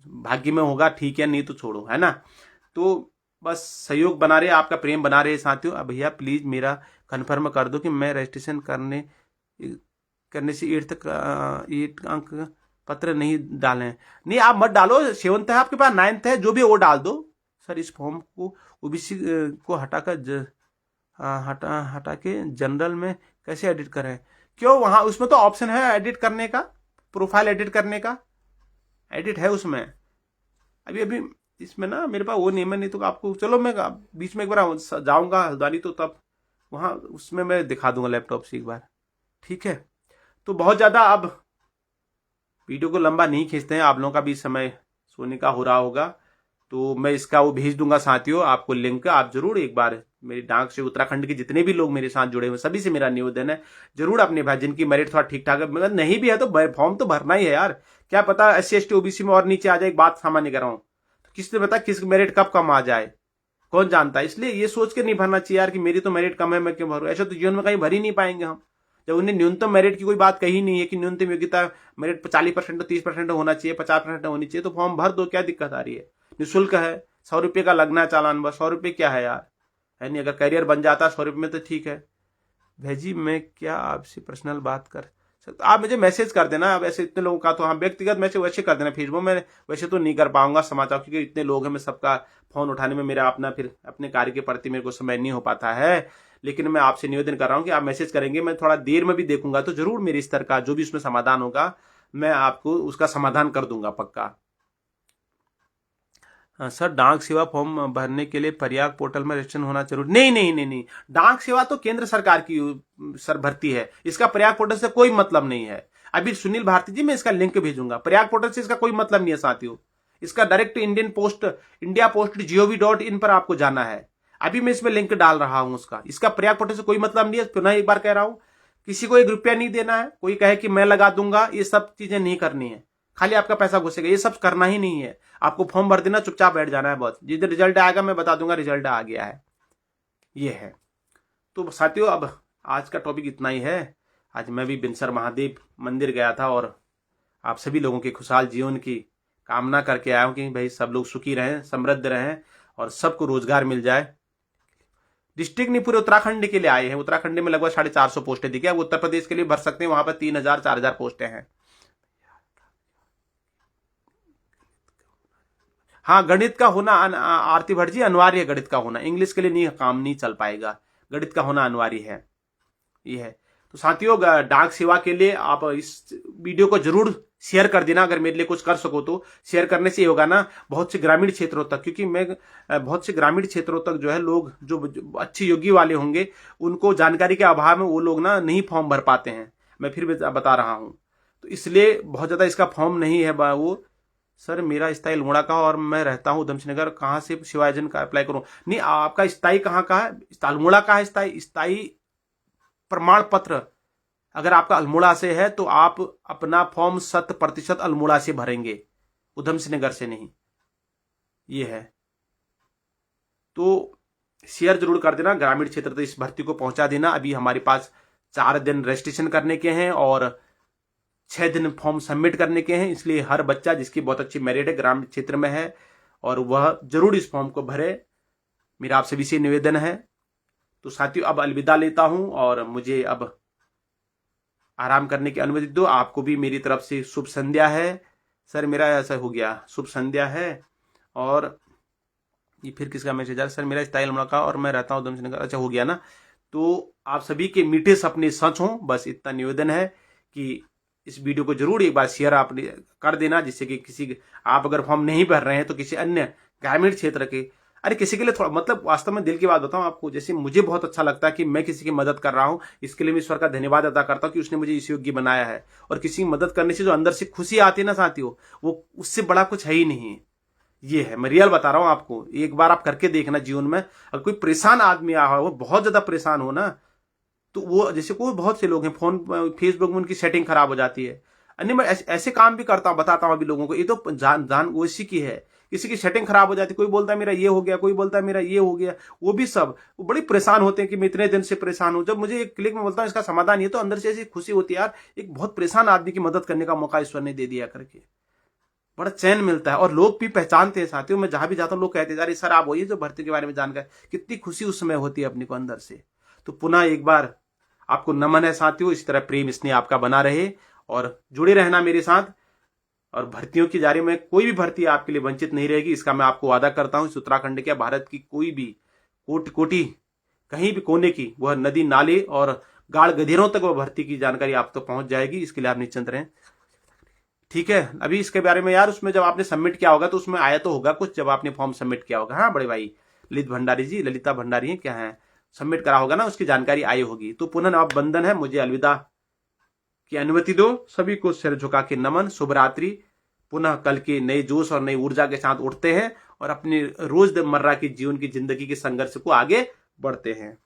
भाग्य में होगा ठीक है, नहीं तो छोड़ो, है ना। तो बस सहयोग बना रहे, आपका प्रेम बना रहे साथियों। अब भैया प्लीज मेरा कन्फर्म कर दो कि मैं रजिस्ट्रेशन करने से 8 अंक पत्र नहीं डालें। नहीं आप मत डालो, 7th है आपके पास, 9th है, जो भी वो डाल दो। सर इस फॉर्म को ओबीसी को हटाकर हटा के जनरल में कैसे एडिट करें? क्यों, वहां उसमें तो ऑप्शन है एडिट करने का, प्रोफाइल एडिट करने का, एडिट है उसमें। अभी इसमें ना मेरे पास वो नहीं है, नहीं तो आपको चलो मैं बीच में एक बार जाऊंगा हल्द्वानी, तो तब वहां उसमें मैं दिखा दूंगा लैपटॉप से एक बार, ठीक है। तो बहुत ज्यादा अब वीडियो को लंबा नहीं खींचते हैं, आप लोगों का भी समय सोने का हो रहा होगा, तो मैं इसका वो भेज दूंगा साथियों आपको लिंक। आप जरूर एक बार मेरी डाक से उत्तराखंड के जितने भी लोग मेरे साथ जुड़े हुए सभी से मेरा निवेदन है, जरूर अपने भाई जिनकी मेरिट थोड़ा ठीक ठाक है, मगर नहीं भी है तो फॉर्म तो भरना ही है यार। क्या पता SC ST OBC में और नीचे आ जाए, एक बात सामान्य कर रहा हूं, तो किसने पता किस मेरिट कब कम आ जाए, कौन जानता है। इसलिए ये सोच के नहीं भरना चाहिए यार कि मेरी तो मेरिट कम है, मैं क्यों भरूं। ऐसा तो जीवन में कहीं भर ही नहीं पाएंगे हम, जब उन्हें न्यूनतम मेरिट की कोई बात कही नहीं है कि न्यूनतम योग्यता मेरिट 40% 30% होना चाहिए, 50% होनी चाहिए, तो फॉर्म भर दो, क्या दिक्कत आ रही है। निःशुल्क है, 100 रुपये का लगना है चालान, बस 100 रुपये क्या है यार, है नहीं। अगर करियर बन जाता है 100 रुपये में तो ठीक है। भाई मैं क्या आपसे पर्सनल बात कर सकता, आप मुझे मैसेज कर देना। अब ऐसे इतने लोगों का तो हाँ व्यक्तिगत मैसेज वैसे कर देना फेसबुक में, वैसे तो नहीं कर पाऊंगा समाचार, क्योंकि इतने लोग हैं, मैं सबका फोन उठाने में मेरा अपना फिर अपने कार्य के प्रति मेरे को समय नहीं हो पाता है। लेकिन मैं आपसे निवेदन कर रहा हूं कि आप मैसेज करेंगे, मैं थोड़ा देर में भी देखूंगा, तो जरूर मेरे स्तर का जो भी उसमें समाधान होगा मैं आपको उसका समाधान कर दूंगा पक्का। सर डाक सेवा फॉर्म भरने के लिए प्रयाग पोर्टल में रजिस्ट्रेशन होना जरूरी? नहीं नहीं नहीं नहीं, डाक सेवा तो केंद्र सरकार की सर भरती है, इसका प्रयाग पोर्टल से कोई मतलब नहीं है। अभी सुनील भारती जी मैं इसका लिंक भेजूंगा, प्रयाग पोर्टल से इसका कोई मतलब नहीं है साथियों। इसका डायरेक्ट इंडिया पोस्ट gov.in पर आपको जाना है। अभी मैं इसमें लिंक डाल रहा हूं उसका, इसका प्रयाग पोर्टल से कोई मतलब नहीं है। पुनः एक बार कह रहा हूं, किसी को 1 रुपया नहीं देना है, कोई कहे कि मैं लगा दूंगा, ये सब चीजें नहीं करनी है, खाली आपका पैसा घुसेगा, ये सब करना ही नहीं है। आपको फॉर्म भर देना, चुपचाप बैठ जाना है, बस जिधर रिजल्ट आएगा मैं बता दूंगा रिजल्ट आ गया है, ये है। तो साथियों अब आज का टॉपिक इतना ही है। आज मैं भी बिनसर महादेव मंदिर गया था और आप सभी लोगों के खुशहाल जीवन की कामना करके आया हूं कि भाई सब लोग सुखी रहें, समृद्ध रहें और सबको रोजगार मिल जाए। डिस्ट्रिक्ट नहीं, पूरे उत्तराखंड के लिए आए हैं। उत्तराखंड में लगभग 450 पोस्टें दिखी, अब उत्तर प्रदेश के लिए भर सकते हैं, वहां पर 3000 4000 पोस्टें हैं। हाँ गणित का होना आरती भट्ट जी अनिवार्य है, गणित का होना, इंग्लिश के लिए नहीं, काम नहीं चल पाएगा, गणित का होना अनिवार्य है, ये है। तो साथियों डाक सेवा के लिए आप इस वीडियो को जरूर शेयर कर देना, अगर मेरे लिए कुछ कर सको तो। शेयर करने से ये होगा ना बहुत से ग्रामीण क्षेत्रों तक, क्योंकि मैं बहुत से ग्रामीण क्षेत्रों तक जो है लोग जो अच्छे योग्य वाले होंगे उनको जानकारी के अभाव में वो लोग ना नहीं फॉर्म भर पाते हैं, मैं फिर बता रहा हूं। तो इसलिए बहुत ज्यादा इसका फॉर्म नहीं है वो। सर मेरा स्थाई अल्मोड़ा का और मैं रहता हूँ उधम सिंह नगर, कहाँ से शिवाजन का अप्लाई करूं? नहीं आपका स्थाई कहाँ का है? अल्मोड़ा का है स्थाई प्रमाण पत्र अगर आपका अल्मोड़ा से है तो आप अपना फॉर्म 100% अल्मोड़ा से भरेंगे, उधम सिंह नगर से नहीं, ये है। तो शेयर जरूर कर देना, ग्रामीण क्षेत्र तक इस भर्ती को पहुंचा देना। अभी हमारे पास 4 दिन रजिस्ट्रेशन करने के हैं और 6 दिन फॉर्म सबमिट करने के हैं, इसलिए हर बच्चा जिसकी बहुत अच्छी मेरिट है, ग्रामीण क्षेत्र में है, और वह जरूर इस फॉर्म को भरे, मेरा आप सभी से निवेदन है। तो साथियों अब अलविदा लेता हूं और मुझे अब आराम करने की अनुमति दो। आपको भी मेरी तरफ से शुभ संध्या है। सर मेरा ऐसा हो गया, शुभ संध्या है। और ये फिर किसका मैसेज आ? सर मेरा स्टाइल का और मैं रहता हूँ उधम सिंह नगर, अच्छा हो गया ना। तो आप सभी के मीठे सपने सच हों, बस इतना निवेदन है कि इस वीडियो को जरूर एक बार शेयर आप कर देना, जिससे कि किसी आप अगर फॉर्म नहीं भर रहे हैं तो किसी अन्य ग्रामीण क्षेत्र के, अरे किसी के लिए थोड़ा मतलब वास्तव में दिल की बात बताऊं आपको, जैसे मुझे बहुत अच्छा लगता है कि मैं किसी की मदद कर रहा हूं, इसके लिए मैं ईश्वर का धन्यवाद अदा करता हूं कि उसने मुझे इस योग्य बनाया है। और किसी की मदद करने से जो अंदर से खुशी आती है ना साथियों, वो उससे बड़ा कुछ है ही नहीं। ये है, मैं रियल बता रहा हूं आपको, एक बार आप करके देखना जीवन में। अगर कोई परेशान आदमी आ हो, वो बहुत ज्यादा परेशान हो ना, तो वो जैसे कोई बहुत से लोग हैं फोन फेसबुक में उनकी सेटिंग खराब हो जाती है, अन्य मैं ऐसे काम भी करता हूं, बताता हूं अभी लोगों को, ये तो जान वो इसी की है। किसी की सेटिंग खराब हो जाती, कोई बोलता है मेरा ये हो गया, कोई बोलता है मेरा ये हो गया, वो भी सब वो बड़ी परेशान होते हैं कि मैं इतने दिन से परेशान हूं। जब मुझे एक क्लिक में बोलता हूं इसका समाधान ये, तो अंदर से ऐसी खुशी होती है यार, एक बहुत परेशान आदमी की मदद करने का मौका ईश्वर ने दे दिया करके, बड़ा चैन मिलता है। और लोग भी पहचानते हैं साथियों, मैं जहां भी जाता हूं लोग कहते हैं यार सर आप वही जो भर्ती के बारे में जानकर, कितनी खुशी उस समय होती है अपने को अंदर से। तो पुनः एक बार आपको नमन है साथियों, इस तरह प्रेम स्नेह आपका बना रहे और जुड़े रहना मेरे साथ। और भर्तियों की जारी में कोई भी भर्ती आपके लिए वंचित नहीं रहेगी, इसका मैं आपको वादा करता हूं। इस उत्तराखंड के भारत की कोई भी कोटि कहीं भी कोने की वह नदी नाले और गाड़ गधेरों तक वह भर्ती की जानकारी आप तक पहुंच जाएगी, इसके लिए आप निश्चिंत रहें, ठीक है। अभी इसके बारे में यार उसमें जब आपने सबमिट किया होगा तो उसमें आया तो होगा कुछ, जब आपने फॉर्म सबमिट किया होगा, हाँ बड़े भाई ललिता भंडारी है क्या है, सबमिट करा होगा ना, उसकी जानकारी आई होगी। तो पुनः अब बंधन है, मुझे अलविदा की अनुमति दो। सभी को सिर झुका के नमन, शुभ रात्रि। पुनः कल के नए जोश और नई ऊर्जा के साथ उठते हैं और अपनी रोजमर्रा की जीवन की जिंदगी के संघर्ष को आगे बढ़ते हैं।